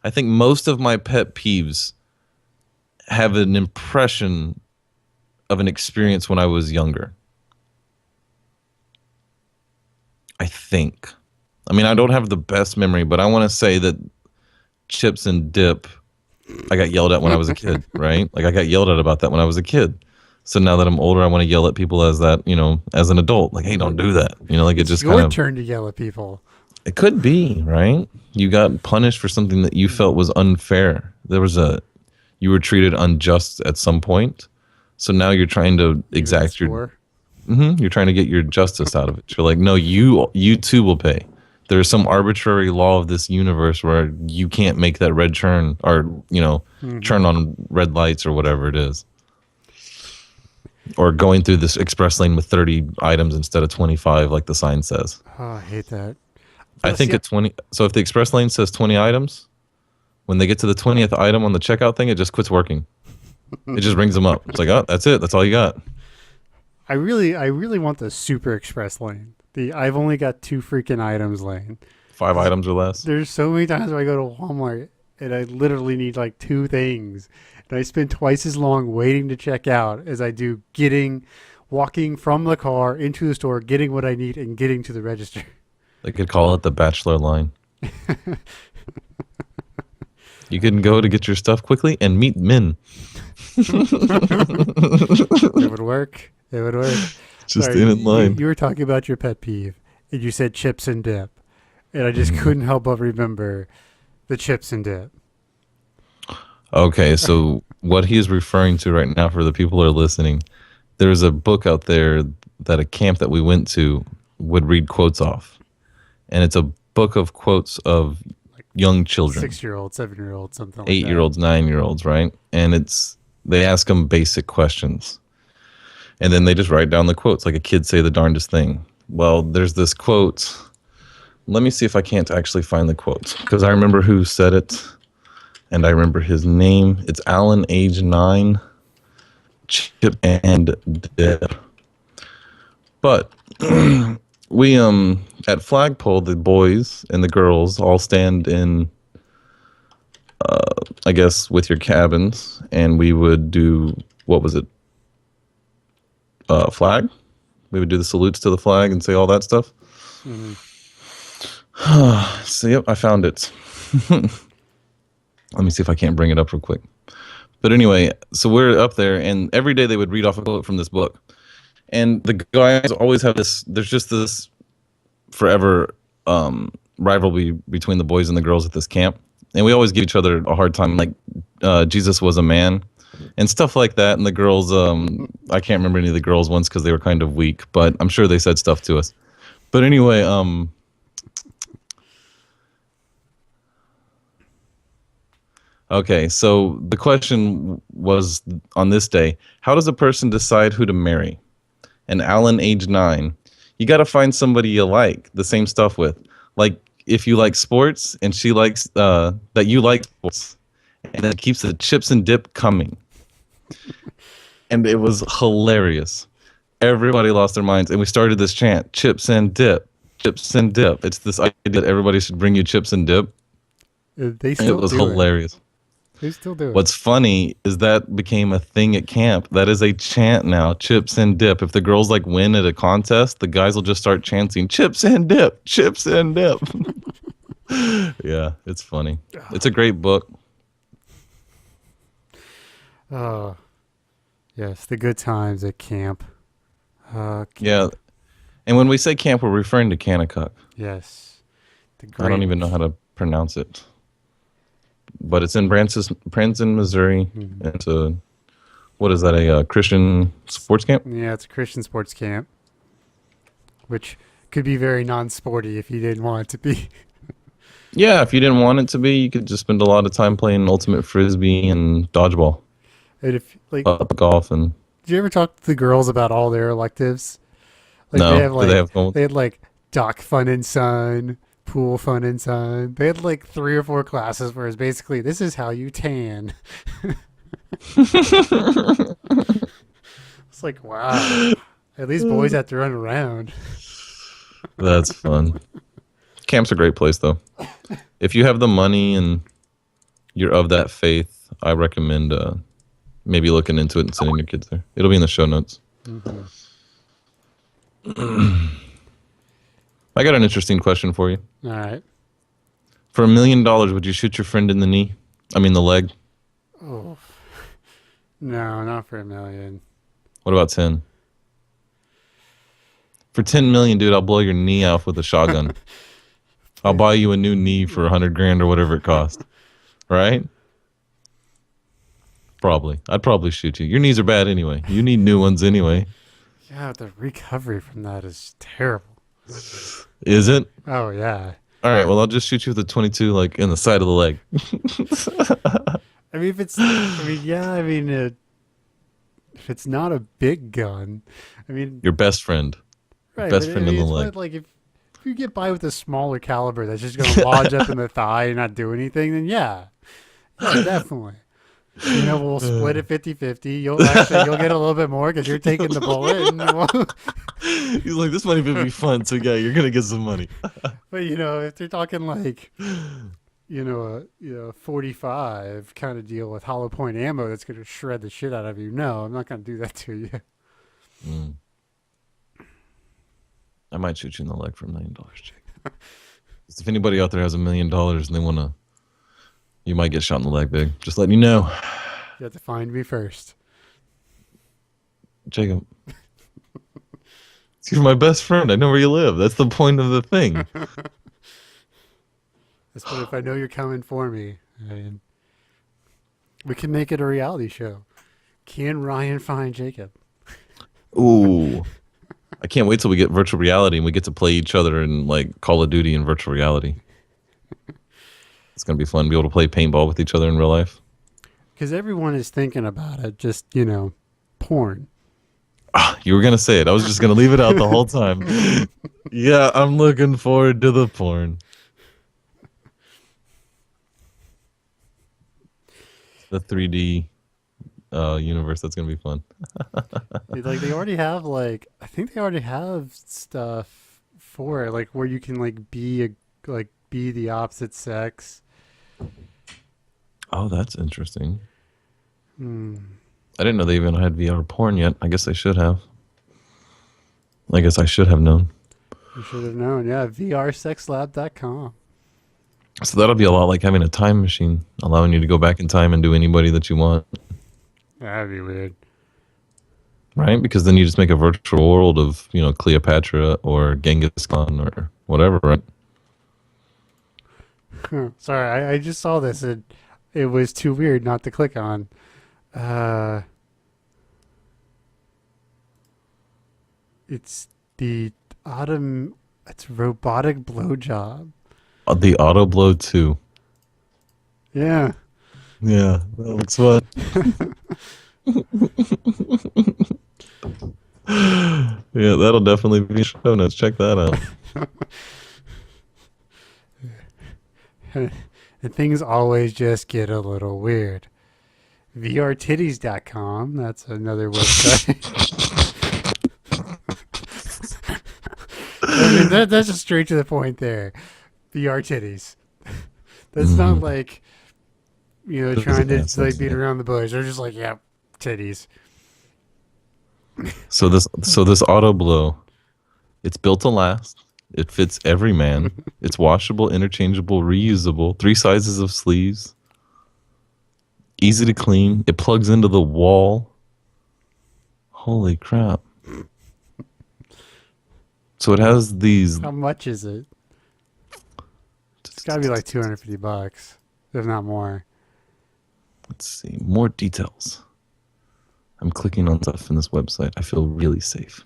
I think most of my pet peeves have an impression of an experience when I was younger. I think. I mean, I don't have the best memory, but I want to say that chips and dip I got yelled at when I was a kid, right? Like I got yelled at about that when I was a kid. So now that I'm older, I want to yell at people as that, as an adult. Like, hey, don't do that. Like it It's just kind your of turn to yell at people. it could be, right? You got punished for something that you felt was unfair. You were treated unjust at some point. So now you're trying to Even exact your score. you're trying to get your justice out of it. You're like, no, you too will pay. There's some arbitrary law of this universe where you can't make that red turn or turn on red lights or whatever it is, or going through this express lane with 30 items instead of 25 like the sign says. Oh, I hate that. I But think see, at 20. So if the express lane says 20 items, when they get to the 20th item on the checkout thing, it just quits working. It just rings them up. It's like, oh, that's it. That's all you got. I really want the super express lane. The I've only got 2 freaking items lane. 5 items or less. There's so many times where I go to Walmart and I literally need like 2 things, and I spend twice as long waiting to check out as I do walking from the car into the store, getting what I need, and getting to the register. They could call it the bachelor line. You can go to get your stuff quickly and meet men. It would work. It would work. Just Sorry, in line. you were talking about your pet peeve, and you said chips and dip, and I just couldn't help but remember the chips and dip. Okay, so what he is referring to right now for the people who are listening, there's a book out there that a camp that we went to would read quotes off. And it's a book of quotes of young children, 6-year-old, 7-year-old, something like 8-year-olds, 9-year-olds, right? And they ask them basic questions. And then they just write down the quotes like a kid say the darndest thing. Well, there's this quote. Let me see if I can't actually find the quote because I remember who said it. And I remember his name. It's Alan, age 9, chip and dip. But we at flagpole, the boys and the girls all stand in, I guess, with your cabins, and we would do what was it? Flag. We would do the salutes to the flag and say all that stuff. that. So yep, I found it. Let me see if I can't bring it up real quick. But anyway, so we're up there, and every day they would read off a quote from this book. And the guys always have this, there's just this forever rivalry between the boys and the girls at this camp. And we always give each other a hard time, like Jesus was a man and stuff like that. And the girls, I can't remember any of the girls ones because they were kind of weak, but I'm sure they said stuff to us. But anyway, okay, so the question was on this day, how does a person decide who to marry? And Alan, age 9, you got to find somebody you like the same stuff with. Like if you like sports and she likes that you like sports, and that keeps the chips and dip coming. And it was hilarious. Everybody lost their minds, and we started this chant, chips and dip, chips and dip. It's this idea that everybody should bring you chips and dip. They And still it was do hilarious. it. They still do it. What's funny is that became a thing at camp. That is a chant now, chips and dip. If the girls like win at a contest, the guys will just start chanting chips and dip, chips and dip. Yeah, it's funny. It's a great book. Oh, yes, the good times at camp. Yeah. And when we say camp, we're referring to Kanakuk. Yes. The I don't great even know how to pronounce it. but it's in Branson, Missouri. Mhm. And it's what is that? A Christian sports camp? Yeah, it's a Christian sports camp, which could be very non-sporty if you didn't want it to be. Yeah, if you didn't want it to be, you could just spend a lot of time playing ultimate frisbee and dodgeball, And if like, golf, and did you ever talk to the girls about all their electives? Like they no, have do they like have goals? they had like dock fun and sun, pool fun and sun. They had like 3 or 4 classes where it's basically this is how you tan. It's like wow. At least boys have to run around. That's fun. Camp's a great place, though. If you have the money and you're of that faith, I recommend maybe looking into it and sending your kids there. It'll be in the show notes. Mm-hmm. I got an interesting question for you. All right. For $1 million, would you shoot your friend in the knee? I mean, the leg. Oh no, not for $1 million. What about 10? For 10 million, dude, I'll blow your knee off with a shotgun. I'll buy you a new knee for 100 grand or whatever it costs. Right? Probably. I'd probably shoot you. Your knees are bad anyway. You need new ones anyway. Yeah, the recovery from that is terrible. Is it? Oh yeah. All right. Well, I'll just shoot you with a 22, like in the side of the leg. I mean, if it's, I mean, yeah, I mean, if it's not a big gun, I mean, Your best friend. right? Best But, friend I in mean, the it's leg. what, like if you get by with a smaller caliber that's just going to lodge up in the thigh and not do anything, then yeah, definitely. You know, we'll split it 50-50. You'll get a little bit more because you're taking the bullet. And He's like, this might even be fun. So yeah, you're gonna get some money. but you know, if they're talking like, a 45 kind of deal with hollow point ammo that's going to shred the shit out of you, no, I'm not going to do that to you. Mm. I might shoot you in the leg for $1 million, Jake. If anybody out there has $1 million and they wanna, you might get shot in the leg, big. Just letting you know, You have to find me first. Jacob. You're my best friend. I know where you live. That's the point of the thing. That's what if I know you're coming for me. And we can make it a reality show. Can Ryan find Jacob? Ooh. I can't wait till we get virtual reality and we get to play each other in like Call of Duty in virtual reality. It's gonna be fun. Be able to play paintball with each other in real life. Because everyone is thinking about it. Just, porn. You were gonna say it. I was just gonna leave it out the whole time. Yeah, I'm looking forward to the porn. The 3D universe. That's gonna be fun. Like they already have I think they already have stuff for it, like where you can be the opposite sex. Oh, that's interesting. Hmm. I didn't know they even had VR porn yet. I guess they should have. I guess I should have known. You should have known. Yeah, vrsexlab.com. So that'll be a lot like having a time machine, allowing you to go back in time and do anybody that you want, That'd be weird. right? Because then you just make a virtual world of, Cleopatra or Genghis Khan or whatever, right? Sorry, I just saw this and it was too weird not to click on. It's the it's robotic blowjob. The Auto Blow 2. Yeah. Yeah, that looks fun. Yeah, that'll definitely be show notes. Check that out. And things always just get a little weird. VRtitties.com. That's another website. I mean, that's just straight to the point there. VR titties. That's not like, trying to beat around the bush. They're just like, yeah, titties. So this Auto Blow, it's built to last. It fits every man. It's washable, interchangeable, reusable. 3 sizes of sleeves. Easy to clean. It plugs into the wall. Holy crap. So it has these... How much is it? It's got to be like $250, if not more. Let's see. More details. I'm clicking on stuff in this website. I feel really safe.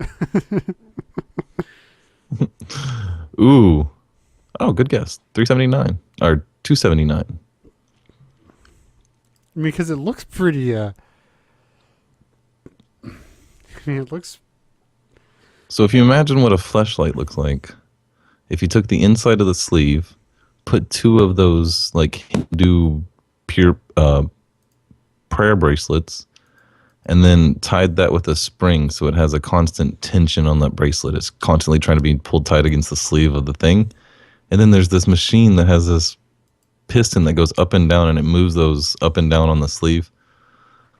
Ooh. Oh, good guess. 379 or 279. Because it looks pretty. I mean, it looks. So if you imagine what a fleshlight looks like, if you took the inside of the sleeve, put two of those like Hindu pure prayer bracelets, and then tied that with a spring so it has a constant tension on that bracelet. It's constantly trying to be pulled tight against the sleeve of the thing. And then there's this machine that has this piston that goes up and down, and it moves those up and down on the sleeve.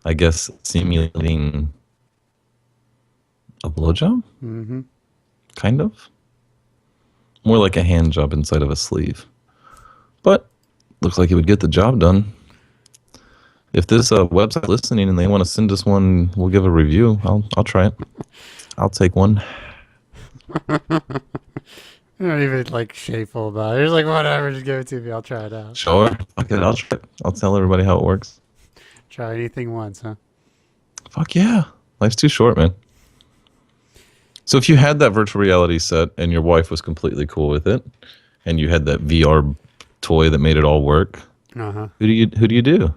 I guess simulating a blowjob? Mm-hmm. Kind of. More like a hand job inside of a sleeve. But looks like it would get the job done. If this website listening and they want to send us one, we'll give a review. I'll try it. I'll take one. You're not even like shameful about it. You're just like, whatever, just give it to me. I'll try it out. Sure. Okay, I'll try it. I'll tell everybody how it works. Try anything once, huh? Fuck yeah. Life's too short, man. So if you had that virtual reality set and your wife was completely cool with it, and you had that VR toy that made it all work, Uh-huh. who do you do?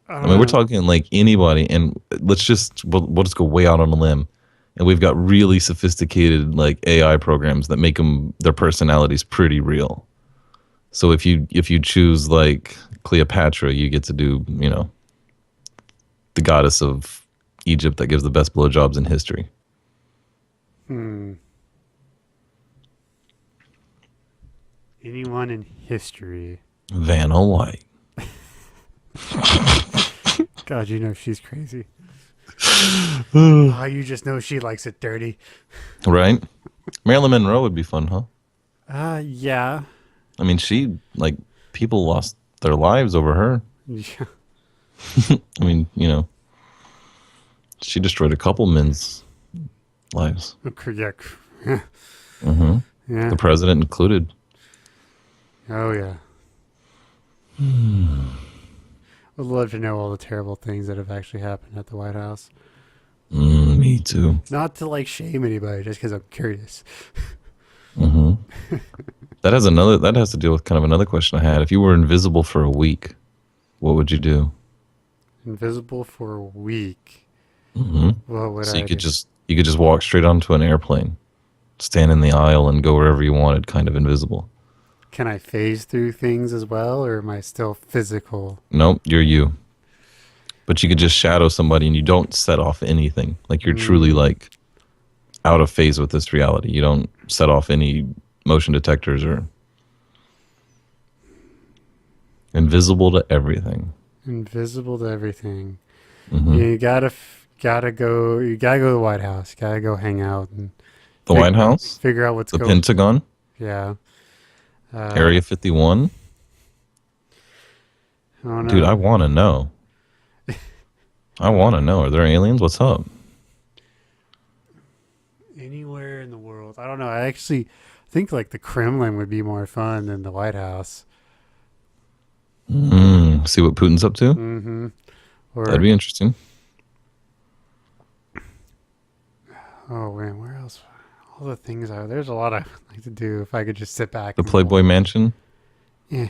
I mean, we're talking like anybody, and we'll just go way out on a limb, and we've got really sophisticated like AI programs that make their personalities pretty real. So if you choose like Cleopatra, you get to do, you know, the goddess of Egypt that gives the best blowjobs in history. Anyone in history? Vanna White. God, you know she's crazy. Oh, you just know she likes it dirty. Right? Marilyn Monroe would be fun, huh? Yeah. I mean, people lost their lives over her. Yeah. I mean, you know, she destroyed a couple men's lives. Okay, yeah. Mm-hmm. Yeah. The president included. Oh, yeah. Would love to know all the terrible things that have actually happened at the White House. Me too. Not to like shame anybody, just because I'm curious. Mm-hmm. That has to deal with kind of another question I had. If you were invisible for a week, what would you do? Invisible for a week. Mm-hmm. What would So I you could do? just walk straight onto an airplane, stand in the aisle, and go wherever you wanted, kind of invisible. Can I phase through things as well, or am I still physical? Nope, you're you. But you could just shadow somebody, and you don't set off anything. Like you're truly like out of phase with this reality. You don't set off any motion detectors or invisible to everything. Invisible to everything. Mm-hmm. You gotta go. You gotta go to the White House. You gotta go hang out and The White House, figure out what's the going. Pentagon, Yeah. Area 51. I don't know. Dude, I want to know. I want to know. Are there aliens? What's up? Anywhere in the world. I don't know. I actually think like the Kremlin would be more fun than the White House. See what Putin's up to? Mm-hmm. Or, That'd be interesting. oh man, where else? All the things there's a lot I'd like to do if I could just sit back. The Playboy Mansion. Yeah.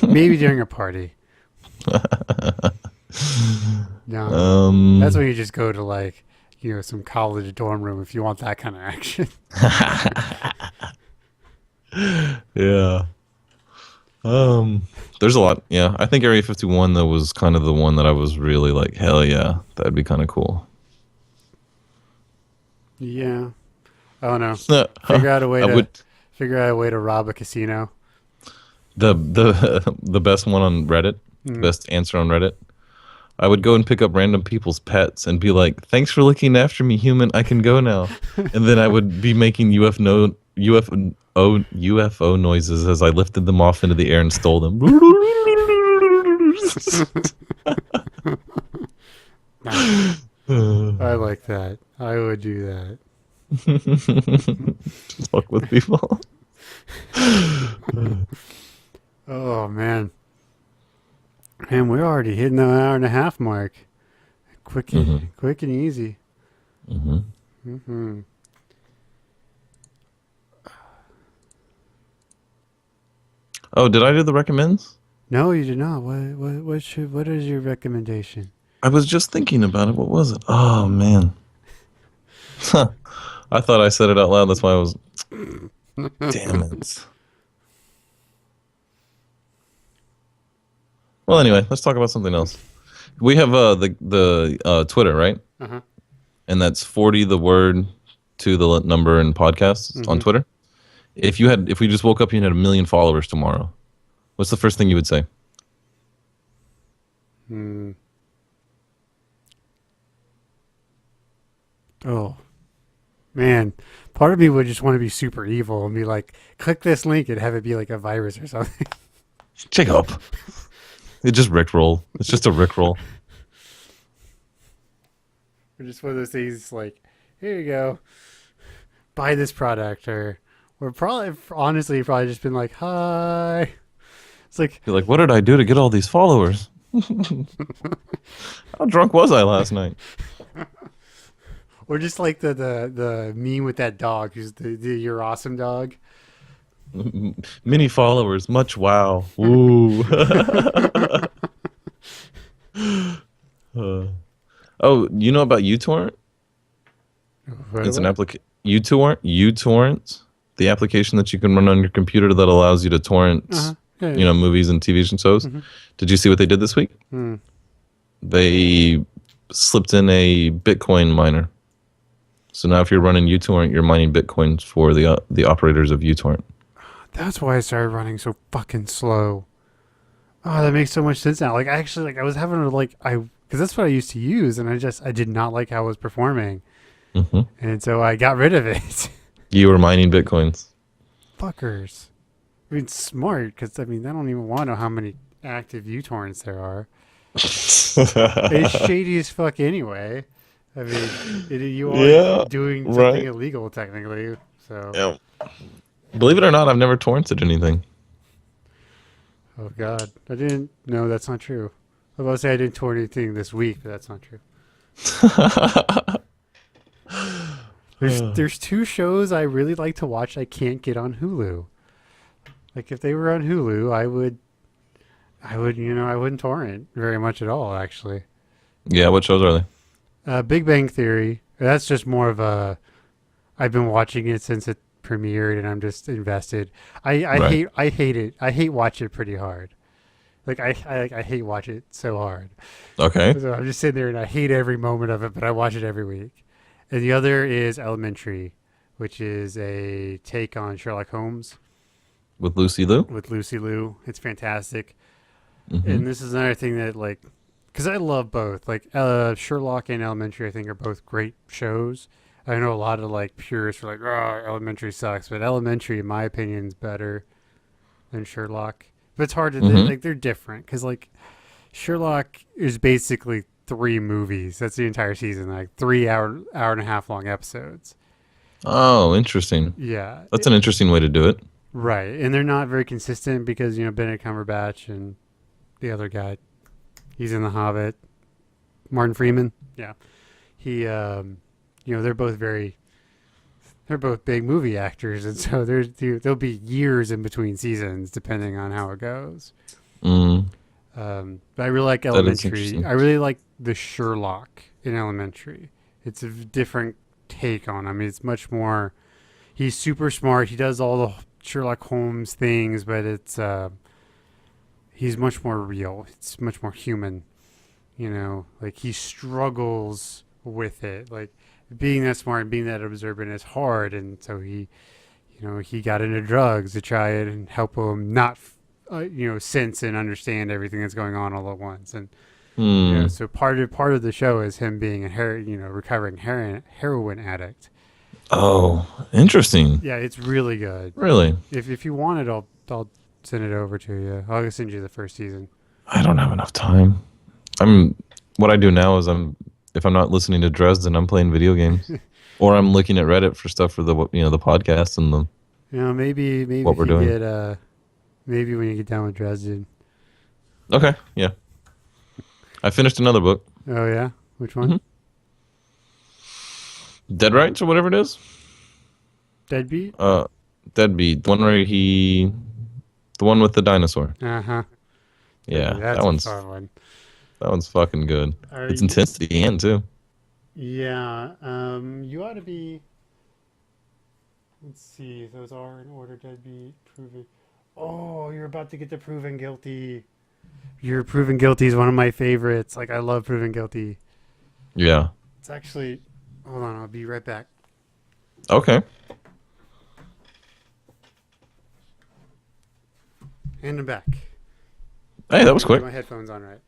Maybe during a party. No. That's when you just go to like, you know, some college dorm room if you want that kind of action. Yeah. There's a lot. Yeah, I think Area 51 though was kind of the one that I was really like, hell yeah, that'd be kind of cool. Yeah. I don't know. Figure out a way to rob a casino. The best one on Reddit, best answer on Reddit. I would go and pick up random people's pets and be like, "Thanks for looking after me, human. I can go now." And then I would be making UFO noises as I lifted them off into the air and stole them. I like that. I would do that. Just fuck with people. Oh man. And we're already hitting the hour and a half mark. Quick, Mm-hmm. quick and easy. Mm-hmm. Mm-hmm. Oh, did I do the recommends? No, you did not. What is your recommendation? I was just thinking about it. What was it? Oh man. I thought I said it out loud. That's why I was. Damn it. Well, anyway, let's talk about something else. We have the Twitter, right? Uh-huh. And that's 40 the word to the number in podcasts on Mm-hmm. Twitter. If we just woke up and you had 1 million followers tomorrow, what's the first thing you would say? Hmm. Oh, man. Part of me would just want to be super evil and be like, click this link and have it be like a virus or something. Jacob. It just rickroll. It's just a rickroll. Or just one of those things like, here you go, buy this product. Or probably, honestly, probably just been like, hi. It's like, You're like, what did I do to get all these followers? How drunk was I last night? or just like the meme with that dog who's the You're Awesome dog. Many followers, much wow. Ooh. Oh, you know about uTorrent? It's an application. uTorrent, the application that you can run on your computer that allows you to torrent, Uh-huh. Yeah. movies and TV shows. Mhm. Did you see what they did this week? Hmm. They slipped in a Bitcoin miner. So now, if you're running uTorrent, you're mining Bitcoins for the operators of uTorrent. That's why I started running so fucking slow. Oh, that makes so much sense now. Like, I was having to, because that's what I used to use, and I did not like how it was performing. Hmm. And so I got rid of it. You were mining Bitcoins. Fuckers. I mean, smart, because, I mean, I don't even want to know how many active uTorrents there are. It's shady as fuck anyway. I mean, you are Yeah, doing something right. illegal, technically. So, Yeah. Believe it or not, I've never torrented anything. oh, God. I didn't, no, that's not true. I was about to say I didn't torrent anything this week, but that's not true. There's two shows I really like to watch I can't get on Hulu. Like if they were on Hulu, I wouldn't torrent very much at all actually. Yeah, what shows are they? Big Bang Theory. That's just more of a I've been watching it since it premiered and I'm just invested. Right. I hate it. I hate watch it pretty hard. Like I hate watch it so hard. Okay. So I'm just sitting there and I hate every moment of it, but I watch it every week. And the other is Elementary, which is a take on Sherlock Holmes With Lucy Liu? with Lucy Liu. It's fantastic. Hmm. And this is another thing that, like, because I love both. Like, Sherlock and Elementary, I think, are both great shows. I know a lot of, like, purists are like, oh, Elementary sucks. But Elementary, in my opinion, is better than Sherlock. But it's hard to, Hmm. they're different. Because, like, Sherlock is basically 3 movies. That's the entire season. Like, 3 hour and a half long episodes. Oh, interesting. Yeah. That's an interesting way to do it. Right. And they're not very consistent because, Benedict Cumberbatch and the other guy, he's in The Hobbit. Martin Freeman. Yeah. He, they're both big movie actors. And so there'll be years in between seasons depending on how it goes. Mm, But I really like that is Elementary. interesting. I really like the Sherlock in Elementary. It's a different take on him. It's much more, he's super smart. He does all the Sherlock Holmes things, but he's much more real. It's much more human. Like he struggles with it. Like being that smart and being that observant is hard, and so he got into drugs to try it and help him not, sense and understand everything that's going on all at once. And Hmm. so part of the show is him being a recovering heroin addict. Oh, interesting. Yeah, it's really good. Really? If you want it, I'll send it over to you. I'll send you the first season. I don't have enough time. What I do now is if I'm not listening to Dresden, I'm playing video games. Or I'm looking at Reddit for stuff for the podcast and the Maybe what if we're you doing. get maybe when you get down with Dresden. Okay, yeah. I finished another book. Oh yeah, which one? Dead Rights or whatever it is. Deadbeat. Deadbeat. The one where the one with the dinosaur. Uh huh. Yeah, That's a fun one. that one's fucking good. Are It's you? intense to the end too. Yeah. You ought to be. Let's see. Those are in order. Deadbeat. Proven. Oh, you're about to get to Proven Guilty. Your Proven Guilty is one of my favorites. Like, I love Proven Guilty. Yeah. It's actually. Hold on, I'll be right back. Okay. And I'm back. Hey, that was quick. My headphones on right.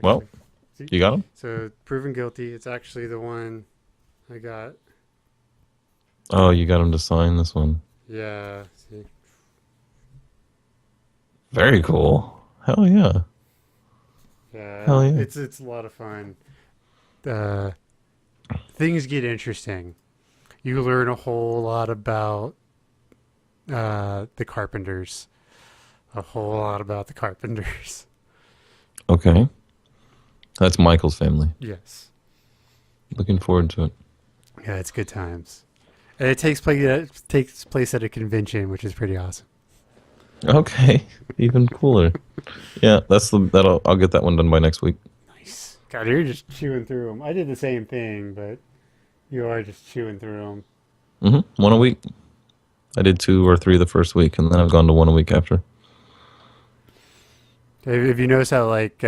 Well, see? You got them? So, Proven Guilty. It's actually the one I got. Oh, you got him to sign this one. Yeah. See. Very cool. Hell yeah. Yeah. Hell yeah. It's a lot of fun. Things get interesting. You learn a whole lot about the Carpenters. A whole lot about the Carpenters. Okay. That's Michael's family. Yes. Looking forward to it. Yeah, it's good times. And it takes place at a convention, which is pretty awesome. Okay. Even cooler. Yeah, I'll get that one done by next week. Nice. God, you're just chewing through them. I did the same thing, but you are just chewing through them. One a week. I did 2 or 3 the first week, and then I've gone to 1 a week after. If you notice how like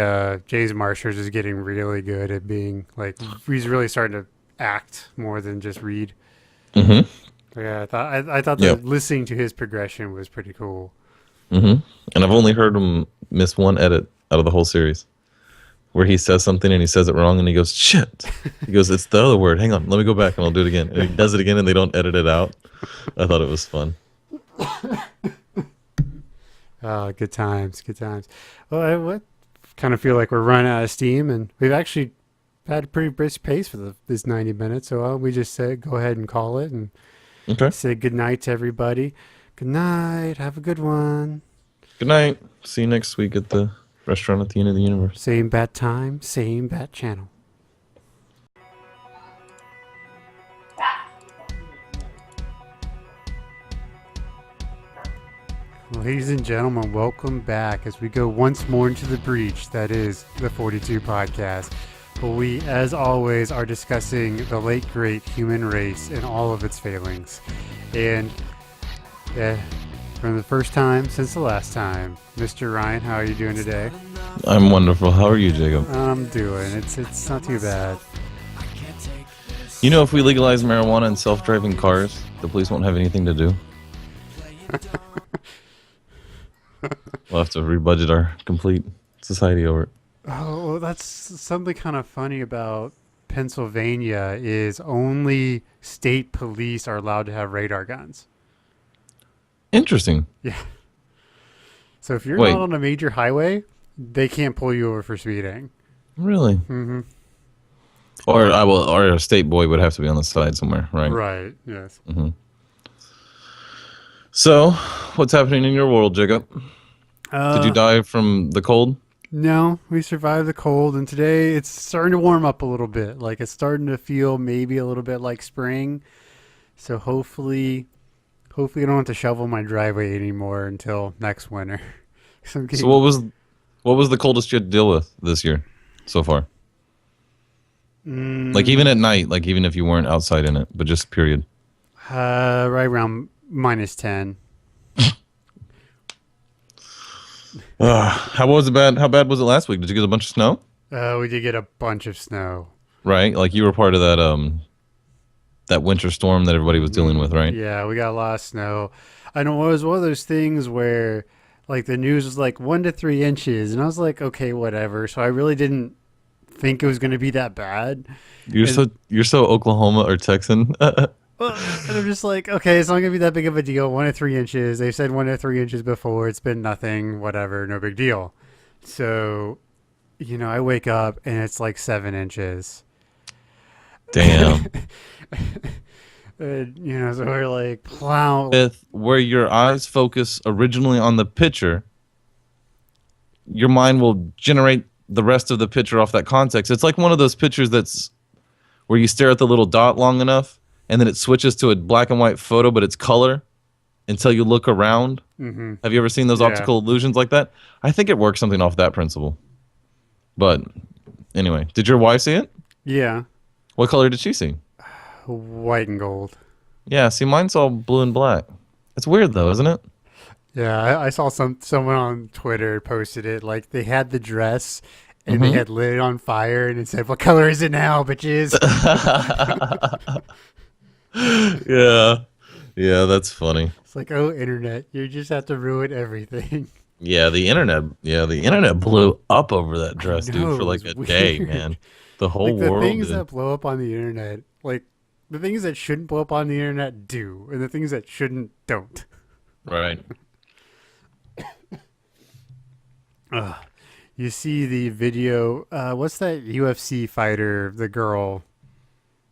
Jay's Marshers is getting really good at being like he's really starting to act more than just read. Yeah, I thought that listening to his progression was pretty cool. And I've only heard him miss one edit out of the whole series, where he says something and he says it wrong, and he goes shit. He goes, it's the other word. Hang on, let me go back and I'll do it again. And he does it again, and they don't edit it out. I thought it was fun. Oh, good times, good times. Well, I kind of feel like we're running out of steam, and we've actually had a pretty brisk pace for this 90 minutes. So we just said go ahead and call it and say good night to everybody. Good night. Have a good one. Good night. See you next week at the restaurant at the end of the universe. Same bat time, same bat channel. Ladies and gentlemen, welcome back as we go once more into the breach that is the 42 podcast. We, as always, are discussing the late great human race and all of its failings. And from the first time since the last time, Mr. Ryan, how are you doing today? I'm wonderful. How are you, Jacob? I'm doing. It's not too bad. You know, if we legalize marijuana and self-driving cars, the police won't have anything to do. We'll have to rebudget our complete society over it. Oh, well, that's something kind of funny about Pennsylvania is only state police are allowed to have radar guns. Interesting. Yeah. So if you're not on a major highway, they can't pull you over for speeding. Really? Mm-hmm. Or a state boy would have to be on the side somewhere, right? Right. Yes. Mm-hmm. So, what's happening in your world, Jacob? Did you die from the cold? No, we survived the cold, and today it's starting to warm up a little bit. Like it's starting to feel maybe a little bit like spring. So hopefully I don't have to shovel my driveway anymore until next winter. So what was the coldest you had to deal with this year so far? Like even at night, like even if you weren't outside in it, but just period. Right around -10. How bad was it last week? Did you get a bunch of snow? We did get a bunch of snow. Right, like you were part of that winter storm that everybody was dealing with, right? Yeah, we got a lot of snow. I know it was one of those things where like the news was like 1 to 3 inches, and I was like, okay, whatever. So I really didn't think it was going to be that bad. You're so Oklahoma or Texan. And I'm just like, okay, it's not going to be that big of a deal. 1 to 3 inches. They said 1 to 3 inches before. It's been nothing, whatever, no big deal. So, I wake up and it's like 7 inches. Damn. So we're like, plow. With where your eyes focus originally on the picture, your mind will generate the rest of the picture off that context. It's like one of those pictures that's where you stare at the little dot long enough and then it switches to a black and white photo, but it's color until you look around. Mm-hmm. Have you ever seen those Yeah. optical illusions like that? I think it works something off that principle. But anyway, did your wife see it? Yeah. What color did she see? White and gold. Yeah, see, mine's all blue and black. It's weird though, isn't it? Yeah, I saw someone on Twitter posted it. Like they had the dress and they Mm-hmm. had lit it on fire and it said, "What color is it now, bitches?" Yeah. Yeah, that's funny. It's like, oh, internet, you just have to ruin everything. Yeah, the internet blew up over that dress, I dude, know, for it like was a day, weird. man. The whole Like the world things did. that blow up on the internet, like the things that shouldn't blow up on the internet do, and the things that shouldn't don't. Right. Ugh. You see the video? What's that UFC fighter? The girl.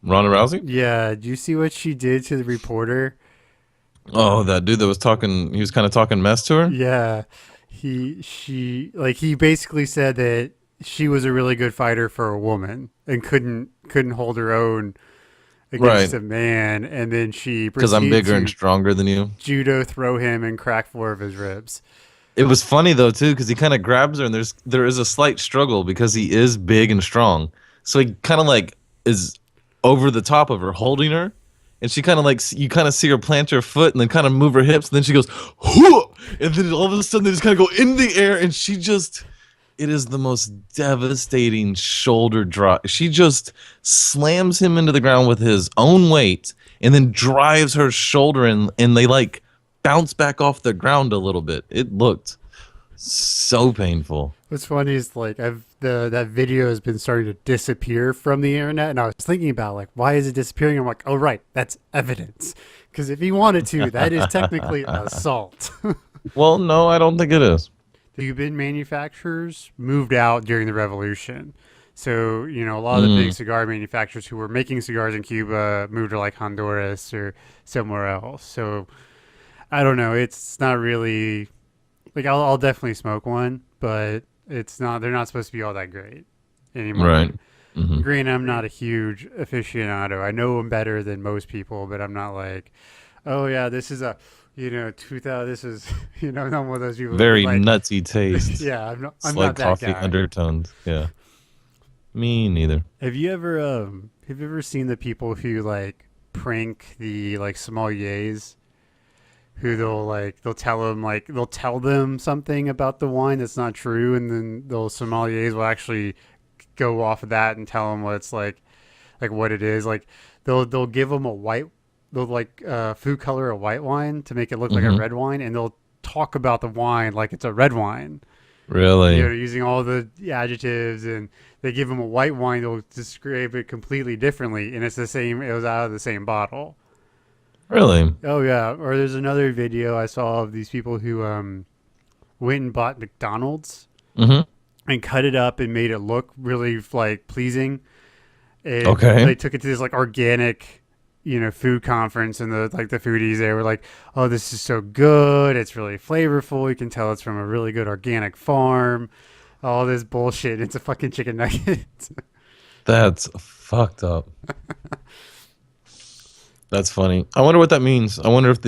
Ronda Rousey? Yeah. Do you see what she did to the reporter? Oh, that dude that was talking, he was kind of talking mess to her? Yeah. He basically said that she was a really good fighter for a woman and couldn't hold her own against Right. a man, and then she Because I'm proceeded bigger and to stronger than you. judo throw him and crack 4 of his ribs. It was funny though too, because he kind of grabs her, and there is a slight struggle because he is big and strong. So he kind of like is over the top of her, holding her, and she kind of like you kind of see her plant her foot and then kind of move her hips, and then she goes, "Hoo!" And then all of a sudden they just kind of go in the air, and she just. It is the most devastating shoulder drop. She just slams him into the ground with his own weight and then drives her shoulder in, and they like bounce back off the ground a little bit. It looked so painful. What's funny is like that video has been starting to disappear from the internet, and I was thinking about like why is it disappearing? I'm like, oh right, that's evidence. Because if he wanted to, that is technically assault. Well, no, I don't think it is. The Cuban manufacturers moved out during the revolution. So, a lot of the big cigar manufacturers who were making cigars in Cuba moved to like Honduras or somewhere else. So, I don't know. It's not really like I'll definitely smoke one, but they're not supposed to be all that great anymore. Right. Hmm. Granted, I'm not a huge aficionado. I know them better than most people, but I'm not like, oh yeah, this is a 2000. This is not one of those people. Very like, nutsy taste. yeah, I'm It's not like that coffee guy. undertones. Yeah. Me neither. Have you ever seen the people who like prank the like sommeliers who they'll tell them something about the wine that's not true, and then those sommeliers will actually go off of that and tell them what it's like what it is. Like they'll give them they'll like food color a white wine to make it look like a Hmm. red wine, and they'll talk about the wine like it's a red wine. Really? Using all the adjectives, and they give them a white wine, they'll describe it completely differently, and it's the same. It was out of the same bottle. Really? Oh yeah. Or there's another video I saw of these people who went and bought McDonald's Hmm. and cut it up and made it look really like pleasing. And Okay. they took it to this like organic, food conference, and the foodies, they were like, "Oh, this is so good. It's really flavorful. You can tell it's from a really good organic farm." All this bullshit. It's a fucking chicken nugget. That's fucked up. That's funny. I wonder what that means. I wonder if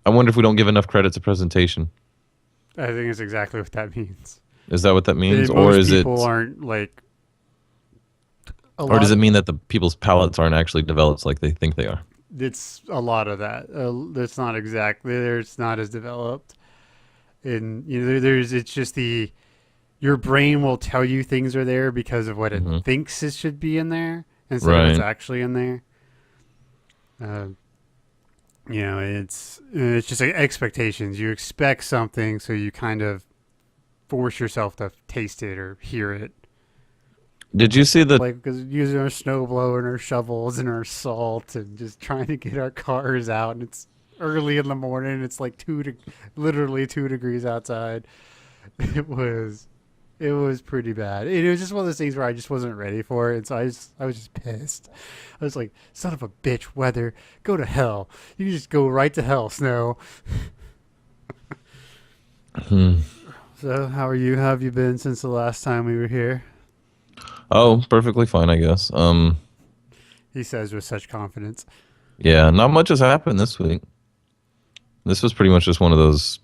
I wonder if we don't give enough credit to presentation. I think it's exactly what that means. Is that what that means, And or most is it, people aren't like a or lot. does it mean that the people's palates aren't actually developed like they think they are? It's a lot of that. It's not exactly there. It's not as developed, and it's just your brain will tell you things are there because of what it Mhm. thinks it should be in there instead of what's Right. actually in there. It's just like expectations. You expect something, so you kind of force yourself to taste it or hear it. Did you see the? Like, because using our snowblower and our shovels and our salt and just trying to get our cars out, and it's early in the morning. It's like literally 2 degrees outside. It was pretty bad. It was just one of those things where I just wasn't ready for it, and so I was just pissed. I was like, son of a bitch, weather, go to hell. You can just go right to hell, snow. Hmm. So, how are you? How have you been since the last time we were here? Oh, perfectly fine, I guess. He says with such confidence. Yeah, not much has happened this week. This was pretty much just one of those,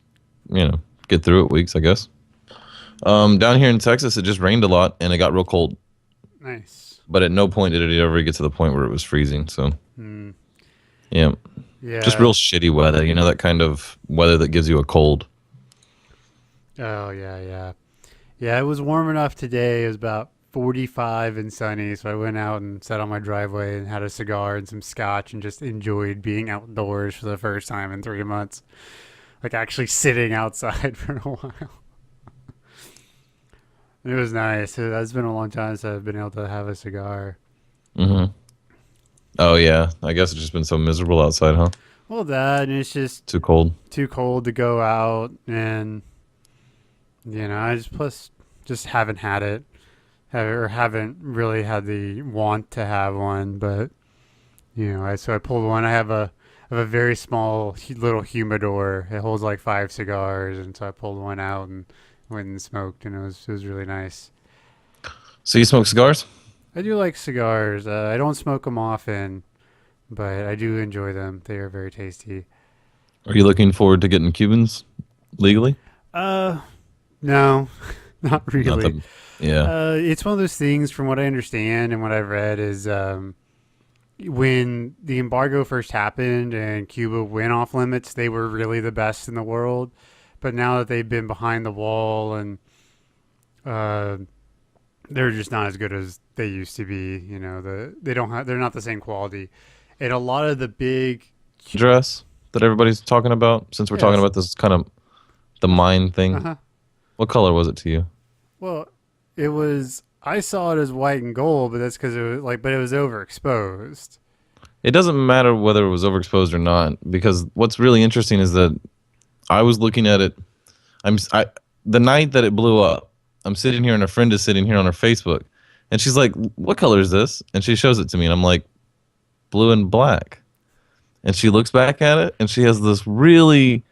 get through it weeks, I guess. Down here in Texas, it just rained a lot and it got real cold. Nice. But at no point did it ever get to the point where it was freezing. So, Hmm. yeah, just Yeah. real shitty weather. You know, that kind of weather that gives you a cold. Oh, yeah, yeah. Yeah, it was warm enough today. It was about 45 and sunny. So I went out and sat on my driveway and had a cigar and some scotch and just enjoyed being outdoors for the first time in 3 months. Like actually sitting outside for a while. It was nice. It's been a long time since I've been able to have a cigar. hmm Oh, yeah. I guess it's just been so miserable outside, huh? Well, that, and it's just Too cold. too cold to go out. And, I just haven't had it. Or haven't really had the want to have one. But, so I pulled one. I have a very small little humidor. It holds like 5 cigars. And so I pulled one out and went and smoked. And it was really nice. So you smoke cigars? I do like cigars. I don't smoke them often, but I do enjoy them. They are very tasty. Are you looking forward to getting Cubans legally? Uh, no, not Not really. that, yeah. It's one of those things, from what I understand and what I've read, is when the embargo first happened and Cuba went off limits, they were really the best in the world. But now that they've been behind the wall and uh, they're just not as good as they used to be. They're not the same quality, and a lot of the big. Dress that everybody's talking about, since we're talking Yes. about this kind of the mind Uh thing. huh. What color was it to you? Well, it was. I saw it as white and gold, but that's because it was like, but it was overexposed. It doesn't matter whether it was overexposed or not, because what's really interesting is that I was looking at it. The night that it blew up, I'm sitting here and a friend is sitting here on her Facebook, and she's like, "What color is this?" And she shows it to me, and I'm like, "Blue and black." And she looks back at it, and she has this really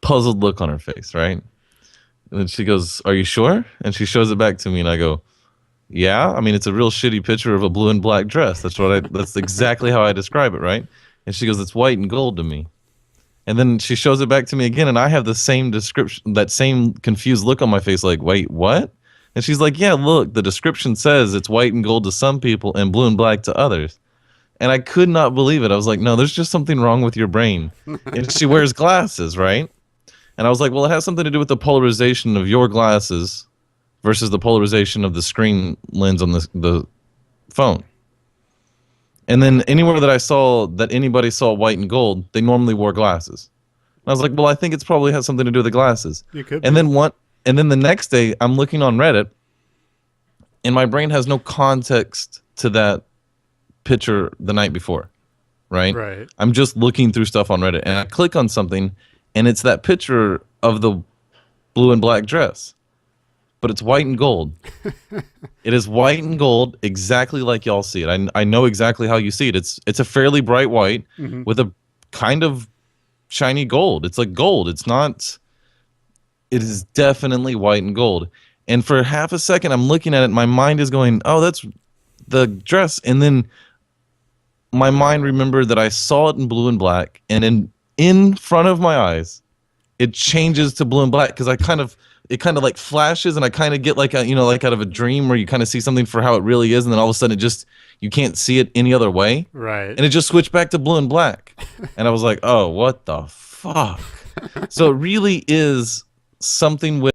puzzled look on her face, right? And then she goes, "Are you sure?" And she shows it back to me, and I go, "Yeah. I mean, it's a real shitty picture of a blue and black dress. That's exactly how I describe it, right?" And she goes, "It's white and gold to me." And then she shows it back to me again, and I have the same description, that same confused look on my face, like, "Wait, what?" And she's like, "Yeah, look, the description says it's white and gold to some people and blue and black to others." And I could not believe it. I was like, "No, there's just something wrong with your brain." And she wears glasses, right? And I was like, "Well, it has something to do with the polarization of your glasses versus the polarization of the screen lens on the phone." And then anywhere that I saw that anybody saw white and gold, they normally wore glasses. And I was like, "Well, I think it's probably has something to do with the glasses." It could And be. then the next day I'm looking on Reddit, and my brain has no context to that picture the night before, right? Right. I'm just looking through stuff on Reddit, and I click on something, and it's that picture of the blue and black dress, but it's white and gold. It is white and gold, exactly like y'all see it. I know exactly how you see it. It's a fairly bright white Hmm. with a kind of shiny gold. It's like gold. It's not. It is definitely white and gold. And for half a second, I'm looking at it. My mind is going, "Oh, that's the dress," and then my mind remembered that I saw it in blue and black, and in front of my eyes, it changes to blue and black because it kind of like flashes, and I kind of get like like out of a dream where you kind of see something for how it really is, and then all of a sudden you can't see it any other way, Right. and it just switched back to blue and black, and I was like, "Oh, what the fuck?" So it really is something with